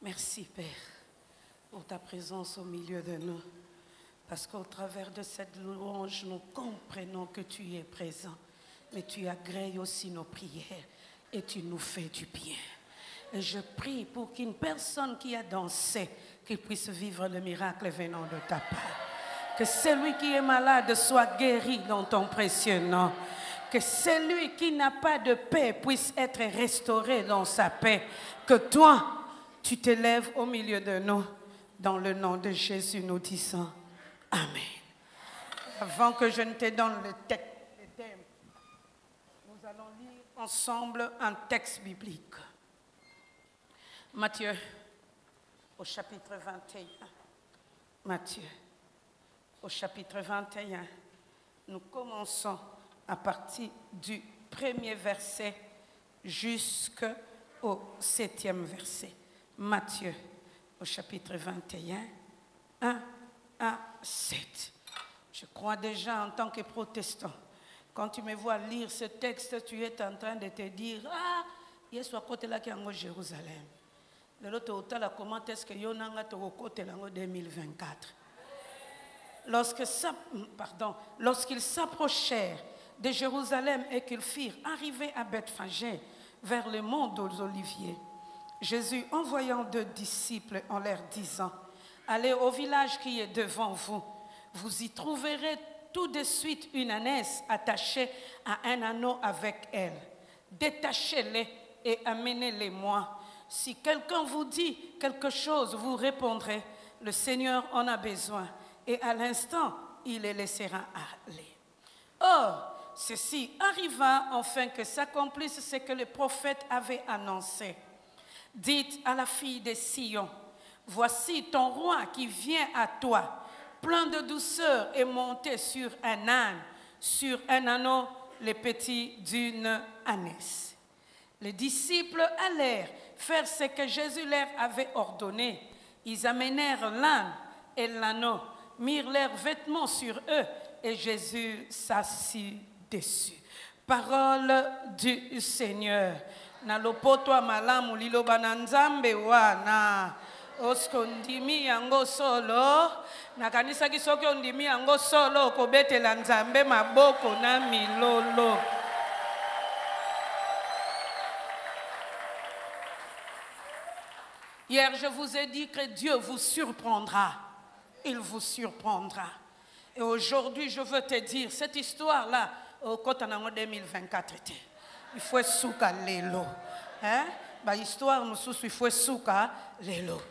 Merci, Père, pour ta présence au milieu de nous. Parce qu'au travers de cette louange, nous comprenons que tu es présent. Mais tu agrées aussi nos prières et tu nous fais du bien. Et je prie pour qu'une personne qui a dansé, qu'il puisse vivre le miracle venant de ta part. Que celui qui est malade soit guéri dans ton précieux nom. Que celui qui n'a pas de paix puisse être restauré dans sa paix. Que toi, tu t'élèves au milieu de nous. Dans le nom de Jésus, nous disons Amen. Avant que je ne te donne le thème, nous allons lire ensemble un texte biblique. Matthieu, au chapitre 21. Matthieu, au chapitre 21. Nous commençons à partir du premier verset jusqu'au 7e verset. Matthieu, au chapitre 21, 1 à 7. Je crois déjà en tant que protestant, quand tu me vois lire ce texte, tu es en train de te dire, ah, il y a ce côté là qui est en Jérusalem. Comment est-ce que Yonanga te côté là en 2024? Lorsqu'ils s'approchèrent de Jérusalem et qu'ils firent arriver à Bethphagée vers le mont des Oliviers, Jésus, envoyant 2 disciples en leur disant, allez au village qui est devant vous, vous y trouverez tout de suite une ânesse attachée à un anneau avec elle. Détachez-les et amenez-les-moi. Si quelqu'un vous dit quelque chose, vous répondrez, le Seigneur en a besoin. Et à l'instant, il les laissera aller. Or, ceci arriva enfin que s'accomplisse ce que le prophète avait annoncé. Dites à la fille de Sion, voici ton roi qui vient à toi, plein de douceur et monté sur un âne, sur un anneau, le petit d'une ânesse. Les disciples allèrent faire ce que Jésus leur avait ordonné. Ils amenèrent l'âne et l'anneau, mirent leurs vêtements sur eux et Jésus s'assit dessus. Parole du Seigneur. Na lopoto malamu liloba na nzambe wana oskondimi yango solo na kanisa kisoki ondimi yango solo kobetela nzambe maboko na milolo. Hier, je vous ai dit que Dieu vous surprendra. Il vous surprendra. Et aujourd'hui, je veux te dire, cette histoire-là, au Kotanango 2024, il faut souka lelo. Hein? Bah, histoire, nous il faut souka lelo.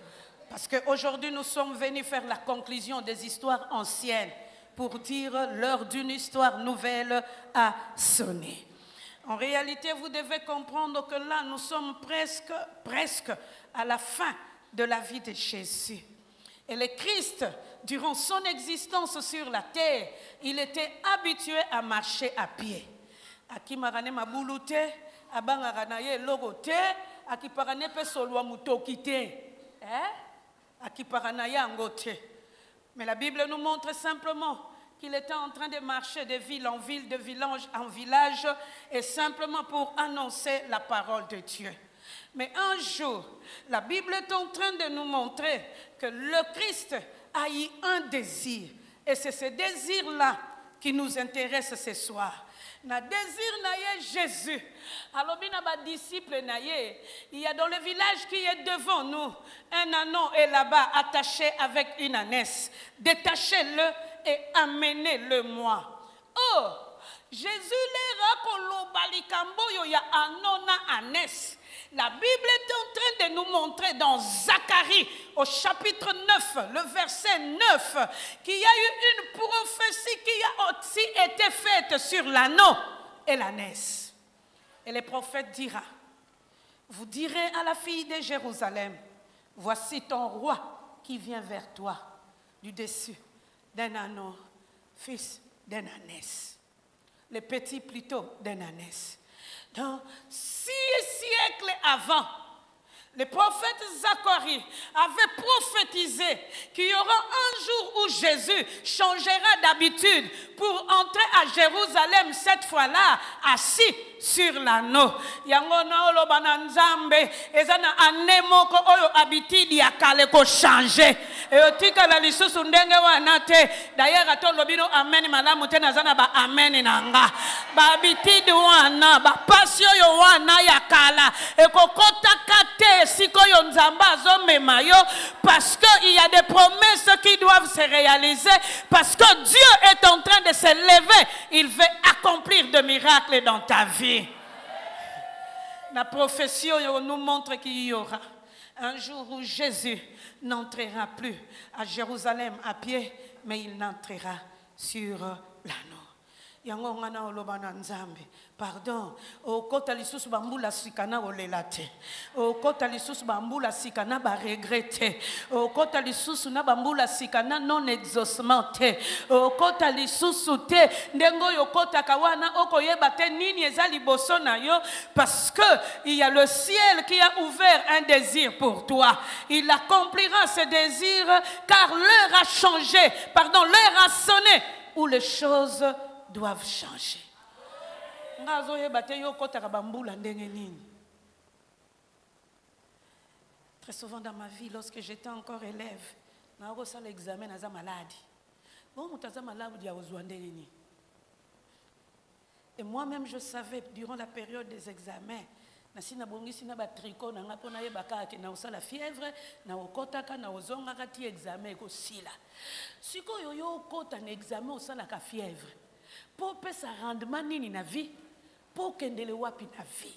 Parce qu'aujourd'hui, nous sommes venus faire la conclusion des histoires anciennes pour dire l'heure d'une histoire nouvelle a sonné. En réalité, vous devez comprendre que là, nous sommes presque à la fin de la vie de Jésus. Et le Christ, durant son existence sur la terre, il était habitué à marcher à pied. Akimarane mabulute, abangaranaye logote, akiparane pe solwa mutokite. Akiparanaye angote. Mais la Bible nous montre simplement qu'il était en train de marcher de ville en ville, de village en village, et simplement pour annoncer la parole de Dieu. Mais un jour, la Bible est en train de nous montrer que le Christ a eu un désir. Et c'est ce désir-là qui nous intéresse ce soir. Le désir naïe Jésus. Alors, disciple naïe, il y a dans le village qui est devant nous, un anneau est là-bas attaché avec une ânesse. Détachez-le et amenez-le-moi. Oh, Jésus les racolobalikambo ya anona ânesse. La Bible est en train de nous montrer dans Zacharie, au chapitre 9, le verset 9, qu'il y a eu une prophétie qui a aussi été faite sur l'anneau et l'ânesse. Et le prophète dira, vous direz à la fille de Jérusalem, voici ton roi qui vient vers toi, du dessus d'un anneau, fils d'un ânesse. Le petit plutôt d'un ânesse. Donc, 6 siècles avant, Le prophète Zacharie avait prophétisé qu'il y aura un jour où Jésus changera d'habitude pour entrer à Jérusalem, cette fois-là, assis sur l'anneau. Yango na oloba na Nzambe ezana anemoko oyo habitude ya kale ko changer. Eyotika la lisusu ndenge wana te. D'ailleurs atolo bino amen malamu te nazana ba amen nanga. Ba habitude wana ba pasio yo wana ya kala ekokota kate sikoyo Nzamba azomema yo parce que il y a des promesses qui doivent se réaliser parce que Dieu est en train de se lever, il veut accomplir de miracles dans ta vie. La prophétie nous montre qu'il y aura un jour où Jésus n'entrera plus à Jérusalem à pied, mais il n'entrera sur l'anneau. Yango ngana oloba na Nzambe pardon o kota lisusu bambula sikana olelate o kota lisusu bambula sikana ba regretter o kota lisusu na bambula sikana non exaucement te o kota lisusu te ndengo yo kota kawana okoyeba te nini ezali boso na yo parce que il y a le ciel qui a ouvert un désir pour toi. Il accomplira ce désir car l'heure a changé, pardon, l'heure a sonné où les choses doivent changer. Très souvent dans ma vie, lorsque j'étais encore élève, j'ai eu l'examen, j'ai eu maladie. Et moi-même, je savais, durant la période des examens, si na bongisi na ba tricot na ngapo na yebaka ke na osala fièvre na okotaka na ozongaka ti examen ko sila. Siko yo yo kota na examen osala ka fièvre. Pour pesa rendement nini na vie, pour kendele wapi na vie.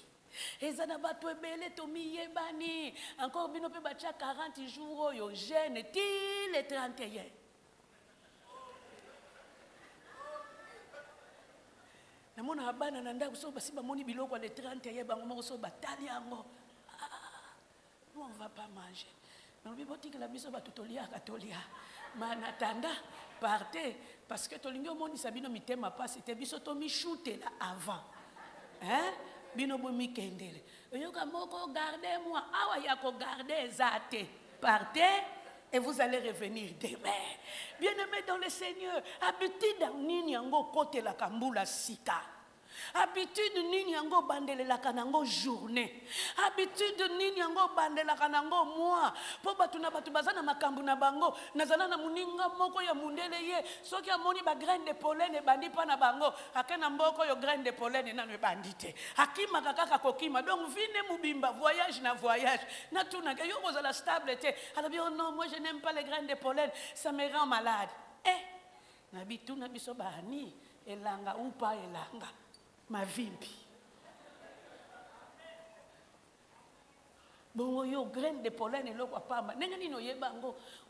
Ezana bato ebele to miyebani, encore bino pe bacha 40 jours yo jeûne ti le 31. Namona abana na ndaku so basi bamoni biloko le 31 bango moko so batali yango. Nous on va pas manger. Mais on veut que la biso batutolia katolia. Manatanda partez parce que tolingo moni sabino mitema passe te biso to mi shooter là avant. Hein? Bino bo mi kendele. Yoka moko gardez-moi. Awa ya ko garder zate. Partez et vous allez revenir demain. Bien-aimés dans le Seigneur, habitude dans nini yango kote la kambula sika. Habitude nini yango bandele la kanango journée. Habitude nini yango bandele la kanango mois. Po batu na batu bazana makambu na bango. Nazana na muninga moko ya mundele ye. Soki amoni ba graine de pollen e bandi pa na bango. Akena mboko yo graine de pollen na no bandite. Akima kakaka kokima. Donc vine mubimba voyage na voyage. Na tuna ke yo kozala stable te. Alors bien non, moi je n'aime pas les graines de pollen, ça me rend malade. Eh, na bitu na biso bani elanga upa elanga. Ma vimbi. Bon, yo graine de pollen et l'eau pas.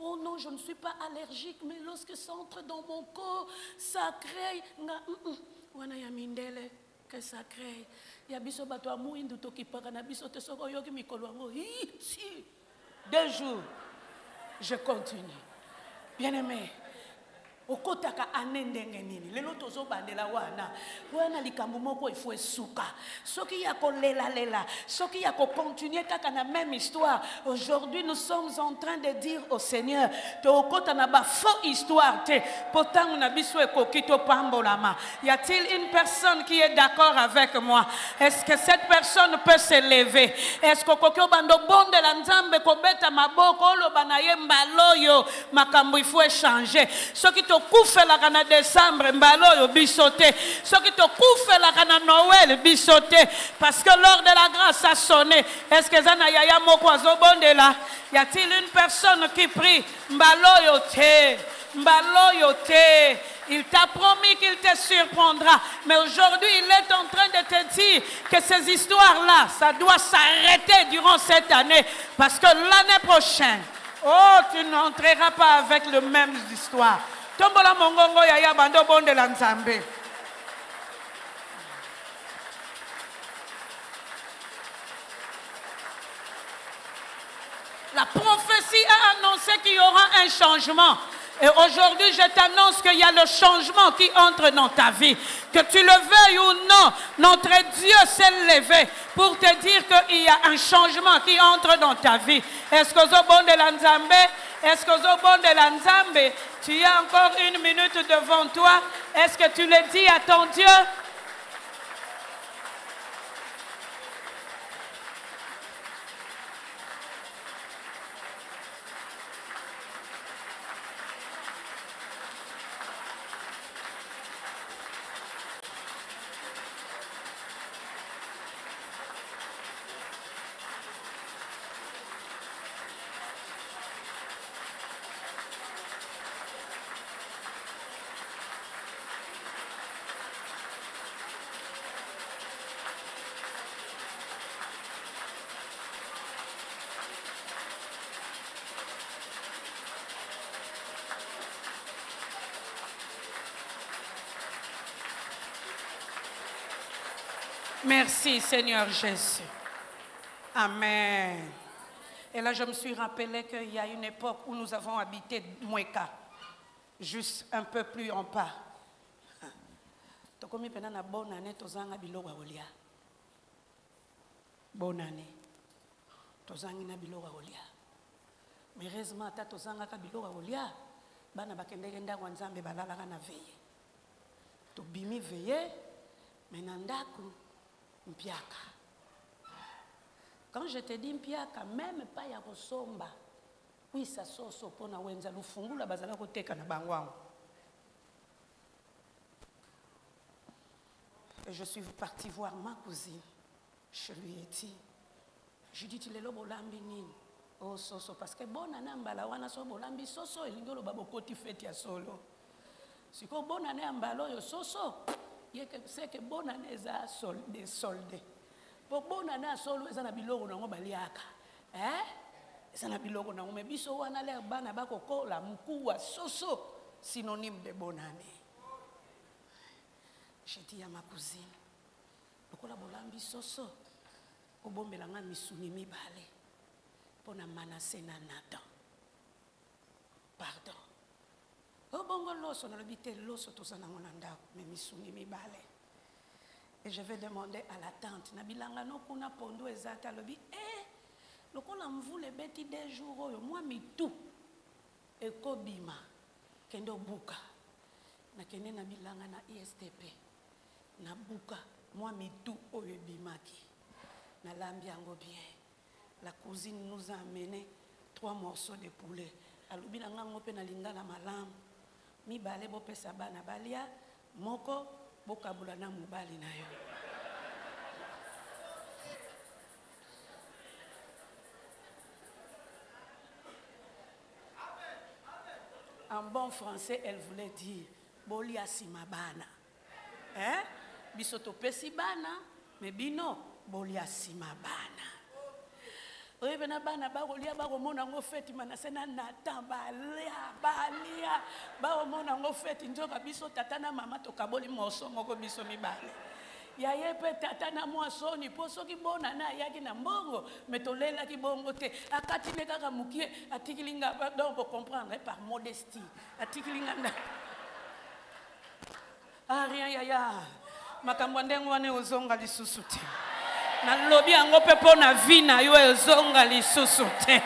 Oh non, je ne suis pas allergique, mais lorsque ça entre dans mon corps, ça crée. Wana ya mindele que ça crée. Ya biso bato amu indu toki paka na biso te soko yoki mikolo ngo. 2 jours. Je continue. Bien-aimé. Okotaka anendenge nini lelo tozo bandela wana likambo moko il faut esuka soki ya kolela lela soki ya ko continuer kaka na même histoire. Aujourd'hui nous sommes en train de dire au Seigneur to okota na ba faux histoire te pourtant na biso ekoki to pambolama. Y a-t-il une personne qui est d'accord avec moi? Est-ce que cette personne peut se lever? Est-ce que kokyo bando bonde la Nzambe ko beta maboko lo banaye mbaloyo makambo il faut échanger soki to koufe la kana décembre mbaloyo bisoté ce qui te koufe la kana Noël bisoté parce que l'heure de la grâce a sonné. Est-ce que zana yaya moko azobonde là? Y a-t-il une personne qui prie mbaloyo te? Il t'a promis qu'il te surprendra, mais aujourd'hui il est en train de te dire que ces histoires-là, ça doit s'arrêter durant cette année parce que l'année prochaine, oh, tu n'entreras pas avec le même histoire. Tombola mongongo yaya bando bonde la Nzambe. La prophétie a annoncé qu'il y aura un changement. Et aujourd'hui, je t'annonce qu'il y a le changement qui entre dans ta vie. Que tu le veuilles ou non, notre Dieu s'est levé pour te dire qu'il y a un changement qui entre dans ta vie. Est-ce que vous bon de la Nzambe? Est-ce que vous bon de la Nzambe? Tu as encore 1 minute devant toi. Est-ce que tu le dis à ton Dieu? Merci Seigneur Jésus. Amen. Et là, je me suis rappelé qu'il y a une époque où nous avons habité Mweka, juste un peu plus en bas. Tokomi pena na bonne année tozanga biloko olia. Bonne année. Tozangi na biloko olia. Mais heureusement ta tozanga ka biloko olia, bana bakendeke ndako Nzambe balalaka na veille. Tobimi veille, mais na ndako mpiaka. Quand je te dis mpiaka, même pas ya kosomba. Oui, ça soso pona wenza lufungula bazala koteka na bangwango. Et je suis partie voir ma cousine. Je lui ai dit, je dis, tu l'es bolambi nini? Oh soso, parce que bon année ambala wana so bolambi soso elingolo babokoti fete ya solo. Siko bon année ambalo yo soso. C'est que bonne année za solde solde. Pour bonne année solo eza na biloko nango baliaka. Eza na biloko nango me biso wana le bana bakokola mkuwa soso synonyme de bonne année. J'ai dit à ma cousine, lokola bolambi soso obombela nga misuni mibale pona Manase na Nathan. Pardon. Et je vais demander à la tante, Nabilanga no kuna pondo ezata lobi, lokola mvule beti des jours oyo, moi mi tout, eko bima, kendo buka, na kende Nabilanga na ISTP, na buka, moi mi tout oyo bimaki, na lambi ango bien. La cousine nous a amené 3 morceaux de poulet. Alobi na ngango pe na lingala malamu. Mi bale bo pesa bana balia moko bokabula na mubali na yo. En bon français, elle voulait dire bolia sima bana. Bisoto pesi bana, mais bino bolia sima bana. Oui, ben bana barolia baromona ngo feti Manase na Nathan balia baromona ngo feti njoka biso tata na mama tokaboli moso moko biso mibale. Ya yepe tata na mwasoni poso ki bona na yaki na mbongo metolela ki bongo te akati ne kaka mukie atikilinga donc pour comprendre par modestie atikilinga na rien ya makambo ndengo wane ozonga lisusu te. Na lobi yango pepo na vie na yo ezonga lisusu te.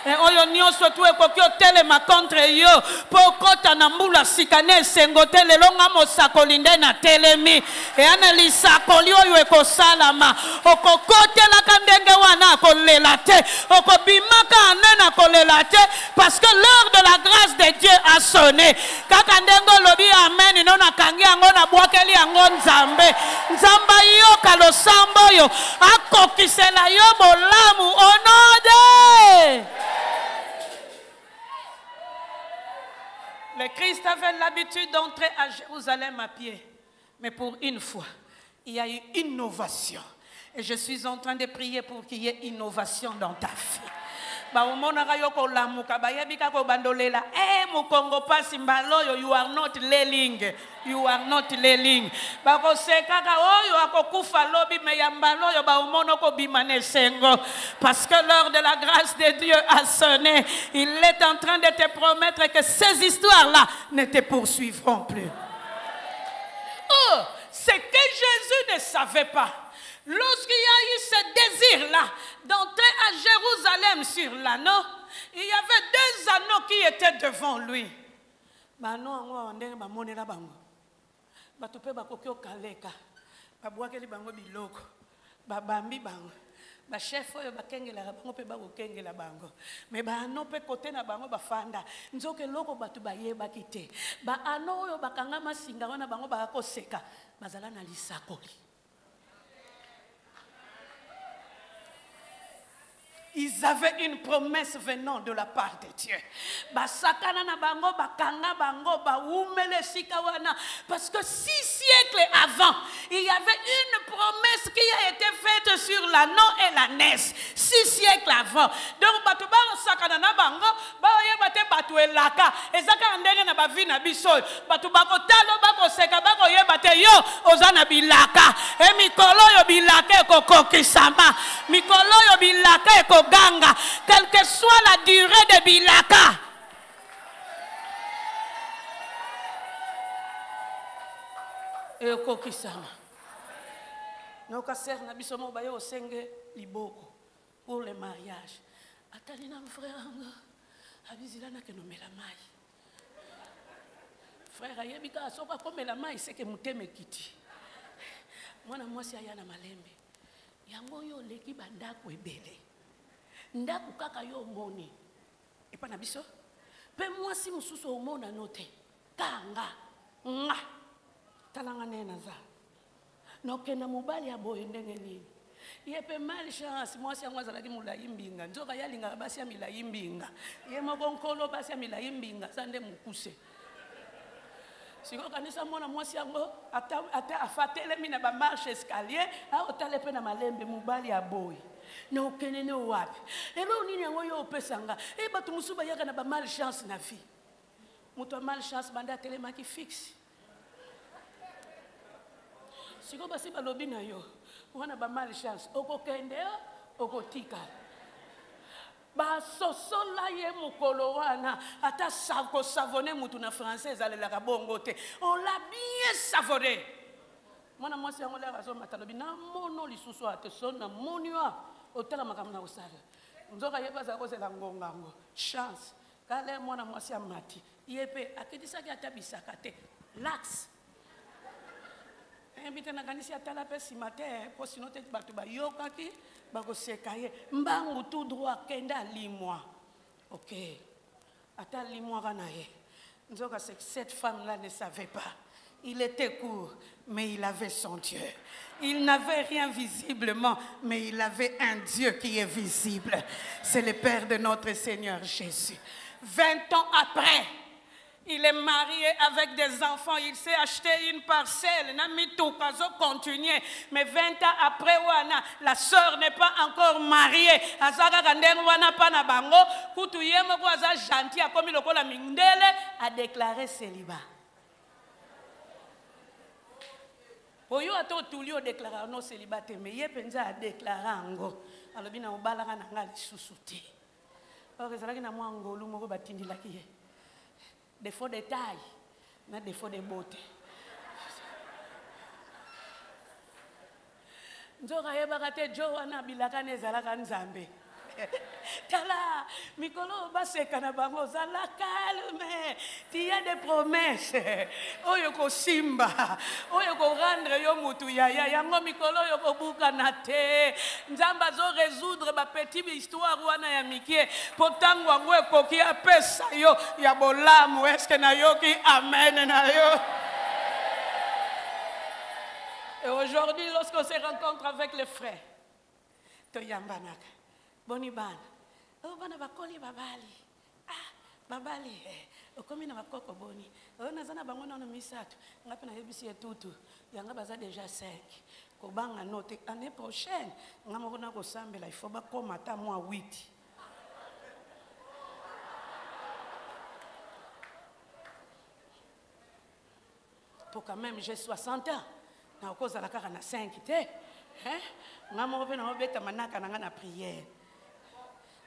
Oyo nyonso tu ekoki otelema contre yo po kota na mbula sikane esengo te lelo nga mosakoli nde na telemi. Ana lisakoli oyo ekosalama okokotelaka ndenge wana akolela te okobimaka anena kolela te parce que l'heure de la grâce de Dieu a sonné. Kaka ndenge lobi amen no nakangi yango na bwakeli yango Nzambe. Nzamba yo kalosambo yo akokisela yo bolamu onode. Le Christ avait l'habitude d'entrer à Jérusalem à pied. Mais pour une fois, il y a eu innovation. Et je suis en train de prier pour qu'il y ait innovation dans ta vie. You are not learning. You are not learning. Parce que l'heure de la grâce de Dieu a sonné. Il est en train de te promettre que ces histoires-là ne te poursuivront plus. Oh, c'est que Jésus ne savait pas. Lorsqu'il y a eu ce désir-là d'entrer à Jérusalem sur l'anneau, il y avait 2 anneaux qui étaient devant lui. Chef oyo bakengela bango pe bakokengela bango mais baano pe kote na bango bafanda nzoke loko batu bayeba kite baano oyo bakanga masinga wana bango bakoseka bazala na lisakoli. Ils avaient une promesse venant de la part de Dieu. Basakana na bango bakanga bango baumele sikawana parce que 6 siècles avant, il y avait une promesse qui a été faite sur l'anneau et la nez. 6 siècles avant. Donc batu ba sakana na bango ba yebate batu elaka ezaka ndenge na bavi na biso batu bakotalo bakoseka bakoyebate yo ozana bilaka e mikolo yo bilaka ekokokisama mikolo yo bilaka ekoganga quelle que soit la durée de bilaka. Ekokisama noka ser na biso mo bayo osenge liboko pour le mariage atali na frère anga abizila na kenomela mai frère ayebika soka komela mai seke muteme kiti mwana mwasi aya na malembe yango yo leki bandako ebele ndako kaka yo moni epa na biso pe mwasi mususu omona note kanga nga talanga nena za nokenda mobali aboye ndenge nini yepe malchance mwasi yango azalaki mulayi mbinga nzoka yalinga basi ya milayi mbinga ye moko nkolo basi ya milayi mbinga sande mukuse siko kanisa mona mwasi yango ata afatelemi na ba marche escalier aotale pe na malembe mobali aboye na okenene wapi elo nini yango yo opesanga batu musuba yaka na ba malchance na vie mutu a malchance banda telemaki fixe siko basi balobi na yo wana ba malchance okokende okotika basosola ye mukolo wana ata sako savonner mutu na français alelaka bongo te on l'a bien savonné mwana mwasi yango la raison matalobi na mono lisusu ate sona monua otala makambo na osala nzoka yeba za kozela ngongango chance kale mwana mwasi amati yepe akedisaki ata bisaka te lax invité na kanisi atala pe simate po sinote batu bayokaki bakoseka ye mbangu tout droit kenda limwa OK ata limwa kana ye nzoka cette femme là ne savait pas. Il était court, mais il avait son Dieu. Il n'avait rien visiblement, mais il avait un Dieu qui est visible. C'est le Père de notre Seigneur Jésus. 20 ans après, il est marié avec des enfants. Il s'est acheté une parcelle. Continuer. Mais 20 ans après, la sœur n'est pas encore mariée. A déclaré célibat. Oyo ato tulio déclarer non célibataire mais ye penza a déclarer ango alobi na obalaka na nga lisusu te or ezalaki na mwa ngolu moko batindilaki ye défaut de taille na défaut de beauté nzoka yebaka te jo wana bilaka na ezalaka nzambe tala mikolo baseka na bango zala calme tu as des promesses oyo ko simba oyo ko rendre yo mutu yaya yango mikolo yo ko buka na te nzamba zo résoudre ba petit histoire wana ya mikie potango ngo ekoki apesa yo ya bolamu est-ce que na yo ki amen na yo. Et aujourd'hui lorsqu'on se rencontre avec les frères to yambanaka boni bana o bana bakoli babali babali okomi na bakoko boni o nazana bango na misato ngapi na yebisi etutu yanga baza déjà 5 ko banga note année prochaine ngamo kona ko sambela il faut ba koma ta moi 8 pour quand même j'ai 60 ans na okoza la kaka na 5 te hein ngamo pe na obeta manaka na prière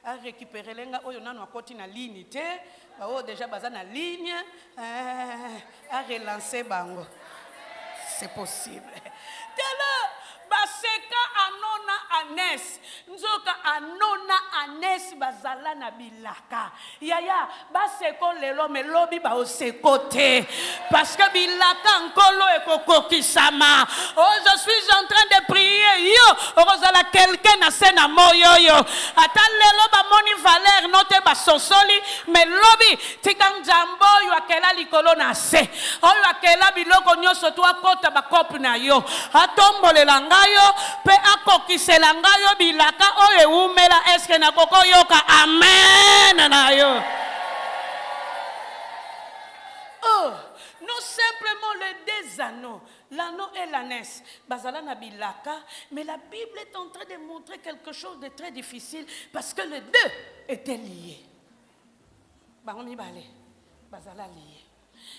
à récupérer les gars, on a côté na ligne, déjà baza na ligne, à relancer bango, c'est possible. Tala baseka anes nzoka anona anes bazala na bilaka yaya baseko lelo melobi ba oseko te parce que bilaka nkolo ekokokisama. Oh, je suis en train de prier yo ozala quelqu'un na sena moyo yo ata lelo ba moni valeur note ba sosoli melobi tika njambo yo akela likolo na se oyo akela biloko nyoso to akota ba kopu na yo atombolela ngayo pe akokisela ngayo bilaka oyo eumela eske na koko yoka amen na yo. Oh, non simplement les deux anneaux, l'anneau et l'ânesse, bazala na bilaka, mais la Bible est en train de montrer quelque chose de très difficile parce que les deux étaient liés. Bangomi balé, bazala liés.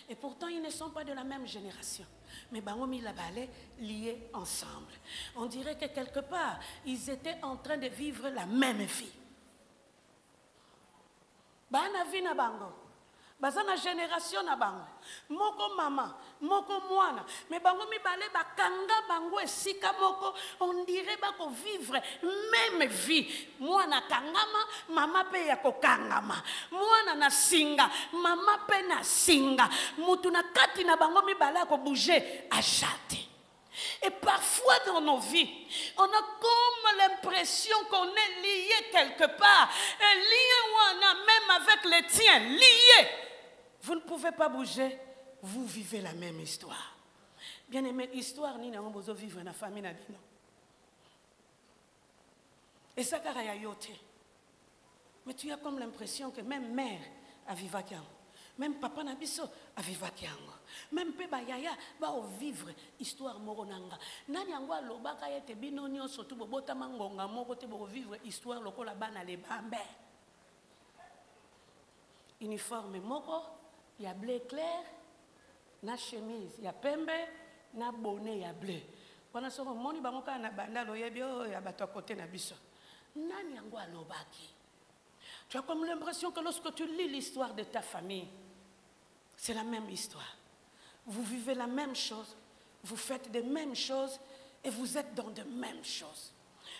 Et pourtant ils ne sont pas de la même génération. Mais Bangomi la balé liés ensemble. On dirait que quelque part ils étaient en train de vivre la même vie. Bana vi na bango. Bazana génération na bango. Moko mama, moko mwana. Mais bango mibale bakanga bango esika moko. On dirait bako vivre même vie. Mwana kangama, mama pe yako kangama. Mwana na singa, mama pe na singa. Mutu na kati na bango mibale yako bouger à chate. Et parfois dans nos vies, on a comme l'impression qu'on est lié quelque part. Et lié ou on a même avec les tiens, lié. Vous ne pouvez pas bouger, vous vivez la même histoire. Bien aimé, histoire, ni n'avons besoin de vivre dans la famille. Et ça, car il y a yoté. Mais tu as comme l'impression que même mère a vécu avec elle. Même papa Nabiso a vécu avec elle. Même Peba Yaya va vivre histoire moronanga. Nani angwa lobaka yete binonyo sotu bobota mangonga moko te bo vivre histoire lokola bana le bambe. Uniforme moko, il y a bleu clair, na chemise, il y a pembe, na bonnet, il y a bleu. Wana soko moni bamoka na banda lo yebio ya bato côté na biso. Nani angwa lobaki. Tu as comme l'impression que lorsque tu lis l'histoire de ta famille, c'est la même histoire. Vous vivez la même chose, vous faites des mêmes choses et vous êtes dans de mêmes choses.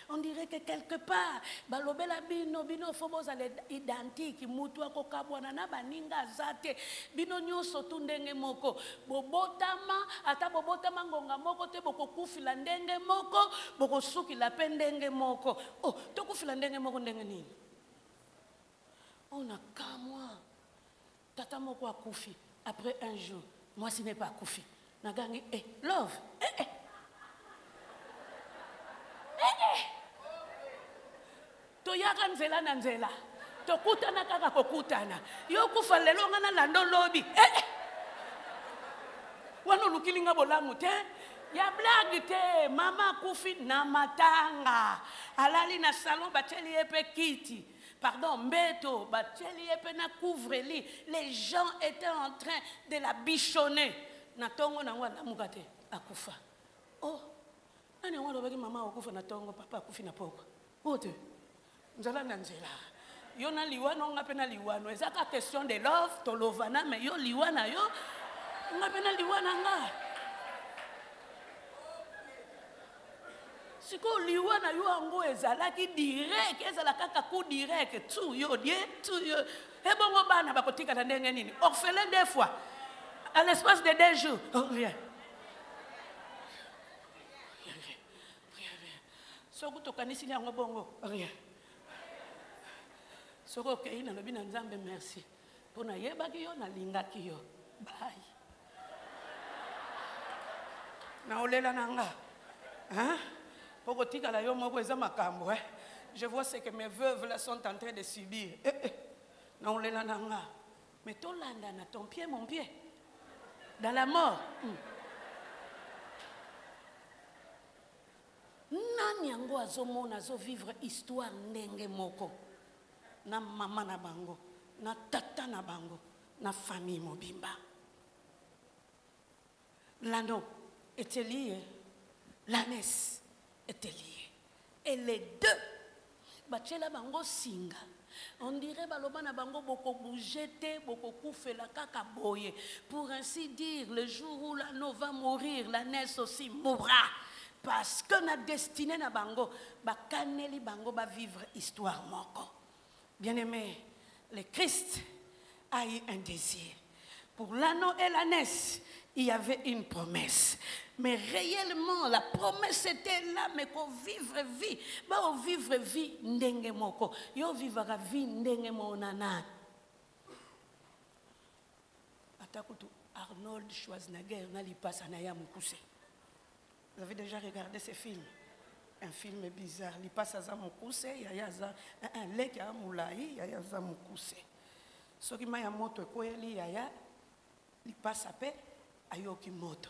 On dirait que quelque part, balobela bino fobos à l'identique, mutua kokabwana na baninga zate, bino nyoso tundenge moko, bobotama, ata bobotama ngonga moko te boko kufila ndenge moko, boko suki la pendenge moko. Oh, to kufila ndenge moko ndenge nini? On a qu'à moi. Tata moko a kufi. Après un jour, moi ce n'est pas kufi. Nagangi, love, toyaka nzela na nzela tokutana kaka kokutana yo kufa lelo ngana lando lobi wana lukilinga bolamu te ya blague te mama kufi na matanga alali na salon bateli epe kiti pardon mbeto bateli epe na couvre-lit les gens étaient en train de la bichonner na tongo na ngwa mukate akufa oh nani ngwa lobaki mama okufa na tongo papa akufi na poko ote nzala na nzela yo na liwano ngape na liwano ezaka question de love to lovana mais yo liwana yo ngape na liwana nga siko liwana yo ango ezalaki direct ezala kaka coup direct tu yo ebongo bana bakotika na ndenge nini orphelin des fois à l'espace de 2 jours oh rien soko tokanisi yango bongo rien soko kei na lobi na nzambe merci pona yebaki yo na lingaki yo bye na olela nanga hein poko tika la yo moko eza makambo je vois ce que mes veuves là sont en train de subir na olela nanga mais tolanda na ton pied mon pied dans la mort nani yango azomona azovivre histoire ndenge moko na mama na bango na tata na bango na famille mobimba l'anneau était lié l'ânesse était liée et les deux bachela bango singa on dirait baloba na bango boko bouger te boko kufela kaka boye pour ainsi dire le jour où l'anneau va mourir l'ânesse aussi mourra. Parce que na destinée na bango, ba kaneli bango ba vivre histoire moko. Bien-aimé, le Christ a eu un désir. Pour l'anneau et l'ânesse, il y avait une promesse. Mais réellement, la promesse était là, mais qu'on vivre vie. Bah, on vivre vie ndenge moko. Yo vivre vie ndenge monana. Atakutu Arnold Schwarzenegger n'a li passe anaya mukuse. Vous avez déjà regardé ce film? Un film bizarre. Il passe à Mukuse, il y a un lait qui a moulaï, il y a Mukuse. Ce qui m'a dit moto koeli yaya, il passe à paix, ayoki moto.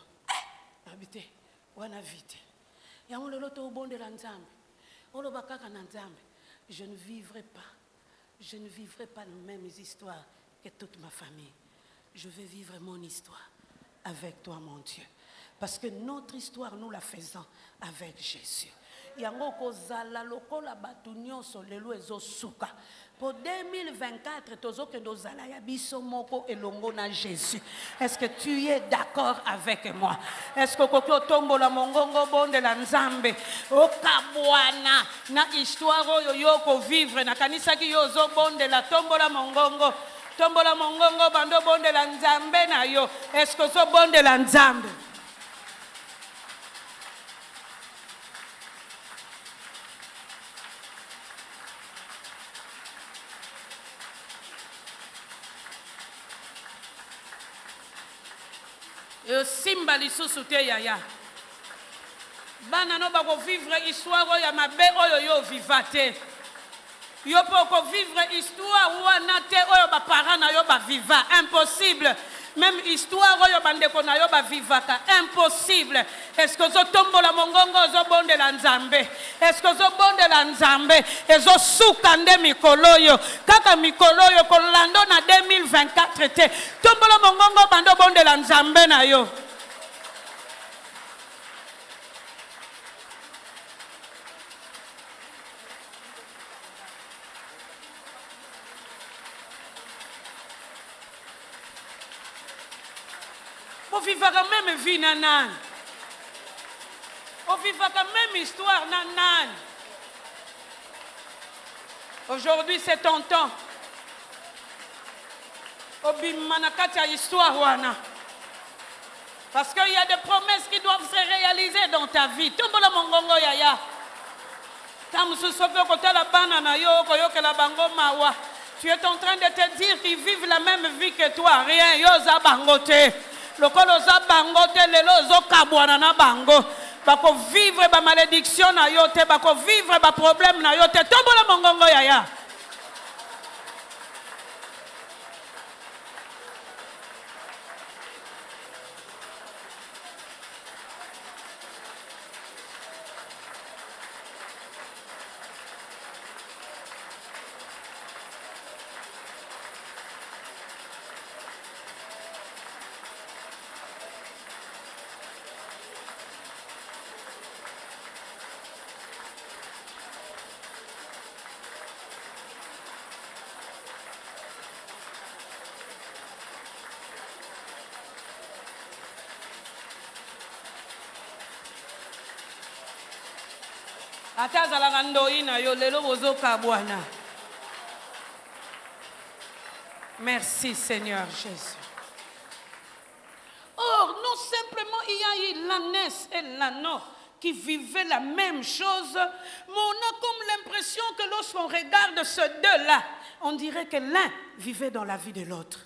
Habité, wana vite. Ya mon lolo to bon de l'anzambe. Olo bakaka nanzambe. Je ne vivrai pas les mêmes histoires que toute ma famille. Je vais vivre mon histoire avec toi, mon Dieu. Parce que notre histoire, nous la faisons avec Jésus. Yango kozala lokola batu nyonso lelo ezosuka. Pour 2024, tozo ke dozala ya biso moko elongo na Jésus. Est-ce que tu es d'accord avec moi? Est-ce que kokyo tombola mongongo bonde la nzambe okabwana na histoire oyo yoko vivre na kanisa ki yozo bonde la tombola mongongo bando bonde la nzambe na yo. Est-ce que so bonde la nzambe? Simba lisusu te yaya. Bana no bako vivre histoire oyo ya mabe oyo yo vivate. Yo poko vivre histoire wana te oyo ba parents na yo ba viva. Impossible. Même histoire oyo bandeko na yo ba vivaka. Impossible. Est-ce que zo tombola mongongo zo bonde la nzambe? Est-ce que zo bonde la nzambe? Ezo suka nde mikolo yo. Kaka mikolo yo kolando na 2024 te. Tombola mongongo bando bonde la nzambe na yo. On vivra même vie nanan. On vivra même histoire nanan. Aujourd'hui c'est ton temps. Obimanakata histoire wana. Parce qu'il y a des promesses qui doivent se réaliser dans ta vie. Tombola mongongo yaya. Tu es en train de te dire qu'ils vivent la même vie que toi. Rien. Yoza bangote. Lokolo za bangote lelo zo kabwana na bango. Bako vivre ba malédiction na yote. Bako vivre ba problème na yote. Tombola mongongo yaya. Merci Seigneur Jésus. Or, non simplement il y a eu l'ânesse et l'anneau qui vivaient la même chose, mais on a comme l'impression que lorsqu'on regarde ces deux-là, on dirait que l'un vivait dans la vie de l'autre.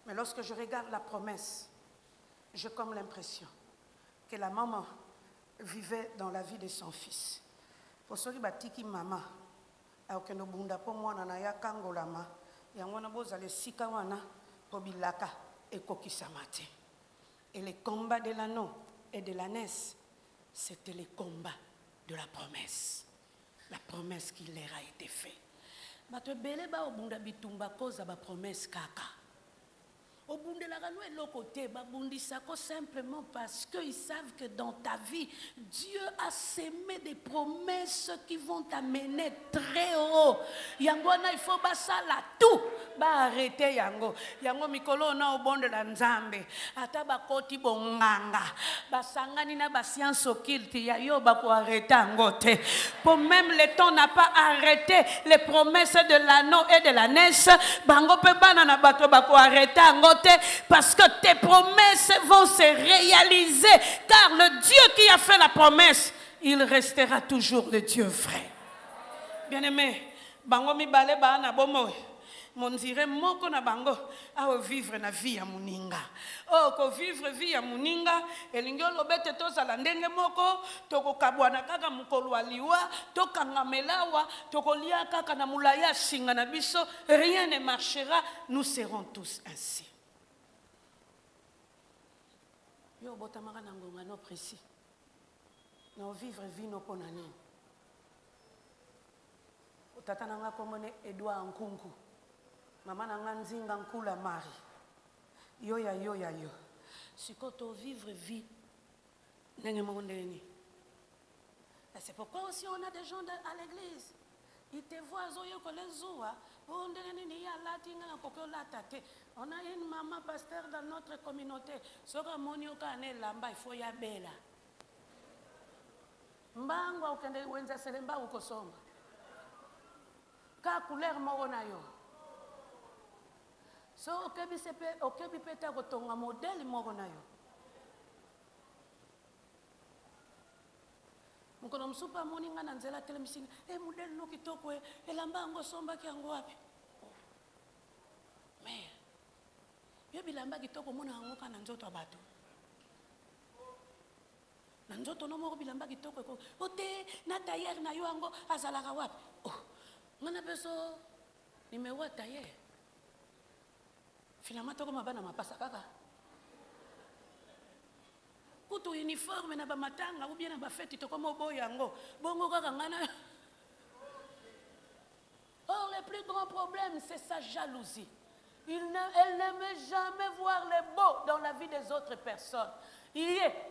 Mais lorsque je regarde la promesse, j'ai comme l'impression que la maman vivait dans la vie de son fils. Pour ceux qui batiki maman, alors no bunda po mwana na ya kangolama, yango na bozale sika wana po bilaka ekokisama te. Et le combat de l'anneau et de l'ânesse, c'était le combat de la promesse qui leur a été faite. Bato bele ba obunda bitumba koza ba promesse kaka. Simplement parce qu'ils savent que dans ta vie, Dieu a sémé des promesses qui vont t'amener très haut. Yangwana, il faut ça là tout. Arrêter yango. Yango mikolo na obonde la nzambe. Ata bakoti bonganga. Basangani na ba science occulte ya yo ba ko arrêter angote. Pour même le temps n'a pas arrêté les promesses de l'anneau et de la naisse. Bango pe bana na bato ba ko arrêter angote parce que tes promesses vont se réaliser car le Dieu qui a fait la promesse, il restera toujours le Dieu vrai. Bien-aimé, bango mi bale ba na bomo. Mon dirait moko na bango a vivre na vie ya muninga. Oh ko vivre vie ya muninga elingi lobete to sala ndenge moko toko kabwana kaka mukolo aliwa to kangamelawa toko lia kaka na mulaya singa na biso, rien ne marchera, nous serons tous ainsi. Yo botamaka na ngonga no précis. No vivre vie no ponani. Otata nanga komone Edouard Nkunku. Maman nanga nzinga nkula mari. Yo. Siko to vivre vie. Nenge mondeni. C'est pourquoi aussi on a des gens à l'église. Ils te voient zoyo ko les zoa. On a une maman pasteur dans notre communauté. Soka monio kane lamba il faut ya bela. Mbangwa ukende wenza selemba ukosoma. Ka couleur moko na yo. So okebi peta kotonga modèle moko na yo. Mukono msupa moninga na nzela tele misinga modèle no kitoko elamba ngo somba ki yango wapi. Mais yo bilamba kitoko mona yango kana nzoto abato. Na nzoto no moko bilamba kitoko ko ote na tailleur na yo yango azalaka wapi. Oh ngana beso nimewa tailleur. Finalement toko mabana mapasa kaka. Kutu uniforme na ba matanga ou bien na ba fête to comme boyango bongo kaka ngana. Or le plus grand problème c'est sa jalousie. Elle n'aime jamais voir le beau dans la vie des autres personnes.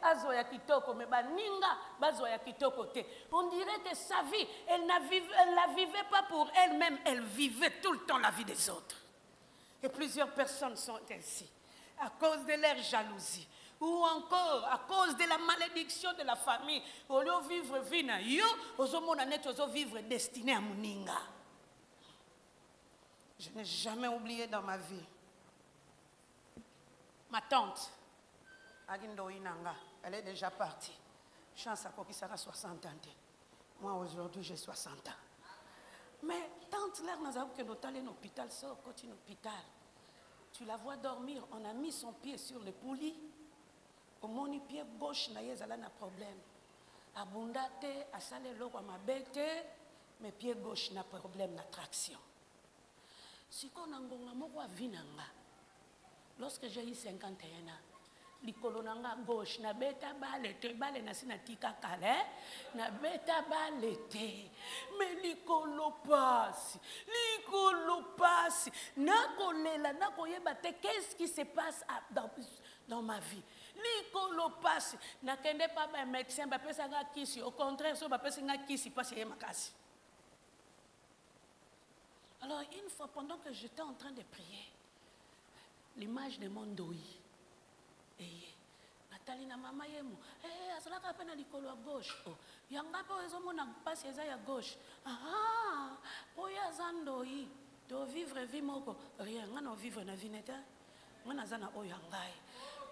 Azoya kitoko me baninga bazoya kitoko te. On dirait que sa vie elle la vivait pas pour elle-même, elle vivait tout le temps la vie des autres. Et plusieurs personnes sont ainsi à cause de leur jalousie. Ou encore à cause de la malédiction de la famille. Au lieu de vivre vie na yo, ozomona net vivre destiné à muninga. Je n'ai jamais oublié dans ma vie. Ma tante, Agindo Inanga, elle est déjà partie. Chance à quoi qu'il sera 60 ans. Moi aujourd'hui j'ai 60 ans. Mais tante l'air n'a pas que nous allons à l'hôpital, ça continue l'hôpital. Tu la vois dormir, on a mis son pied sur le poulie. Au mon pied gauche na yezala na problème. Abundate asale loko mabete, mais pied gauche na problème na traction. Si qu'on a ngonga moko avinanga. Lorsque j'ai eu 51 ans, likolo nanga gauche na beta balete bale na sina tika kale na beta balete mais likolo passe na kolela na koyeba te qu'est-ce qui se passe dans ma vie. Likolo passe na kende pa ba médecin ba pesa nga kisi, au contraire so ba pesa nga kisi passe yema kasi. Alors une fois pendant que j'étais en train de prier, l'image de mon doi Nathalie na mama yemu asalaka pe na likolo à gauche yanga pe ezomona passe eza ya gauche oya zandoi to vivre vie moko rien ngana vivre na vie neta ngana zana oyangai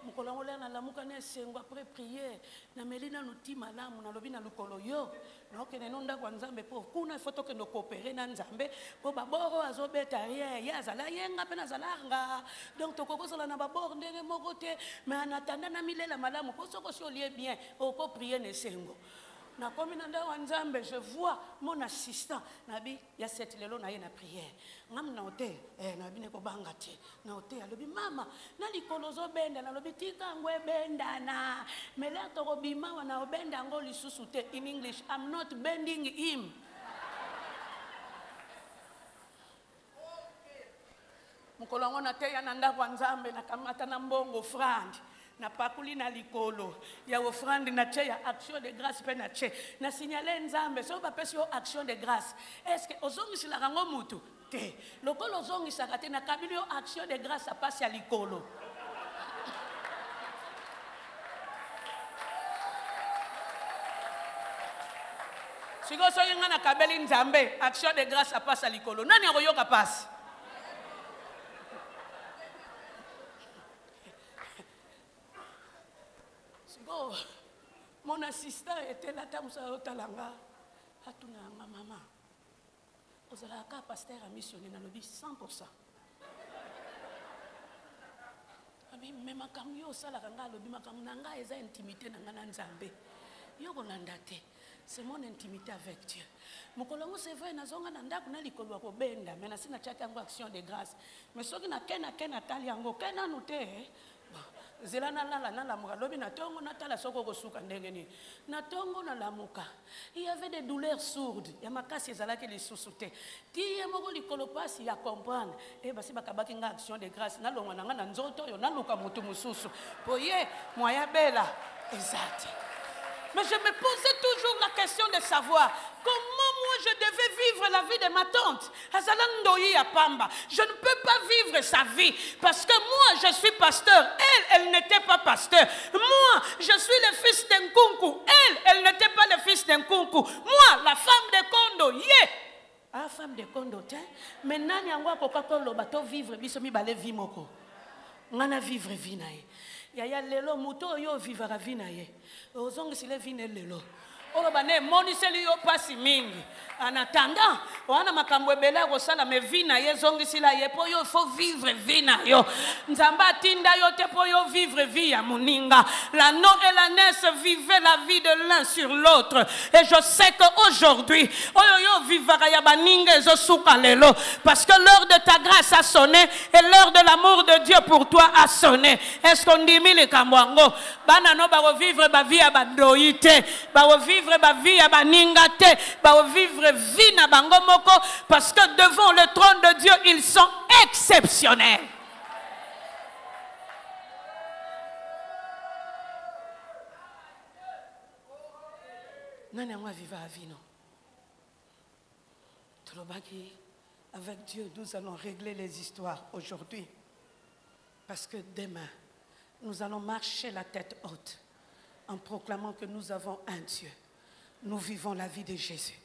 mukolo ngole na lamuka ne sengo après prier na melina nuti malamu na lobi na lukolo yo na okene nonda kwa nzambe po kuna foto ke no coopérer na nzambe po baboro azobeta ya zala yenga pe na zalanga donc to kokosala na baboro ndenge moko te mais anatanda na milela malamu po soko si olie bien oko prier ne sengo na komi na ndawa nzambe je vois mon assistant nabi ya cette lelo na ye na prière ngam na hotel nabi ne ko bangati na hotel alobi mama na likolo zo benda na lobi tika ngwe benda na mele to ko bima wana obenda ngo lisusu te. In English, I'm not bending him. Mukolongo na te ya nanda kwa nzambe na kamata na mbongo frandi. Na pakuli na likolo. Ya offrande na che ya action de grâce pe na che. Na signale nzambe so ba pesi yo action de grâce. Est-ce que ozongi la rango mutu? Te. Lokolo ozongi sakate na kabili yo action de grâce a pasi ya likolo. Siko so yenga na kabeli nzambe action de grâce a pasi ya likolo. Nani akoyoka pasi? Oh, mon assistant était là, Talanga. Hatunanga maman. Vous avez un pasteur à missionner dans le 100%. Mais ma camion, ça la ranga, le bima kamnanga, et ça intimité dans l'anzambe. Yoko landate. C'est mon intimité avec Dieu. Mon collègue, c'est vrai, nazonga nanda kuna likolo ko benda, mais na sina chaka yango action de grâce. Mais soki na kena tali yango, kena note. Zela na la muka lobi na tongo na tala soko kosuka ndenge ni na tongo na la muka. Il y avait des douleurs sourdes ya makasi ezalaki lisusu te ti ye moko likolo pasi ya comprendre e basi bakabaki nga action de grâce na longwa nanga na nzoto yo na luka mutu mususu po ye moya bela exact. Mais je me posais toujours la question de savoir comment moi je devais vivre la vie de ma tante. Je ne peux pas vivre sa vie parce que moi je suis pasteur. Elle n'était pas pasteur. Moi, je suis le fils d'un kunku. Elle n'était pas le fils d'un kunku. Moi, la femme de Kondo. Yeah. Ah, femme de Kondo, tiens. Mais nani angwa kokako lo bato vivre biso mi bale vie moko. Ngana vivre vie nae. Yaya lelo muto yo vivra vie nae. Ozongi sile vie ne lelo. Olo bane moni seli yo pasi mingi. En attendant, wana makambo ebele kosala me vie na ye zongi sila ye po yo faut vivre vie na yo. Nzamba tinda yo te po yo vivre vie ya moninga. La no et la nesse vivaient la vie de l'un sur l'autre. Et je sais qu'aujourd'hui, oyo yo vivra ya baninga ezo suka lelo parce que l'heure de ta grâce a sonné et l'heure de l'amour de Dieu pour toi a sonné. Est-ce qu'on dit mille kamwango bana no ba vivre ba vie ya bandoite, ba vivre ba vie ya baninga te, ba vivre vie na bango moko parce que devant le trône de Dieu ils sont exceptionnels. Nani moi vivre à vie non. Avec Dieu nous allons régler les histoires aujourd'hui parce que demain nous allons marcher la tête haute en proclamant que nous avons un Dieu. Nous vivons la vie de Jésus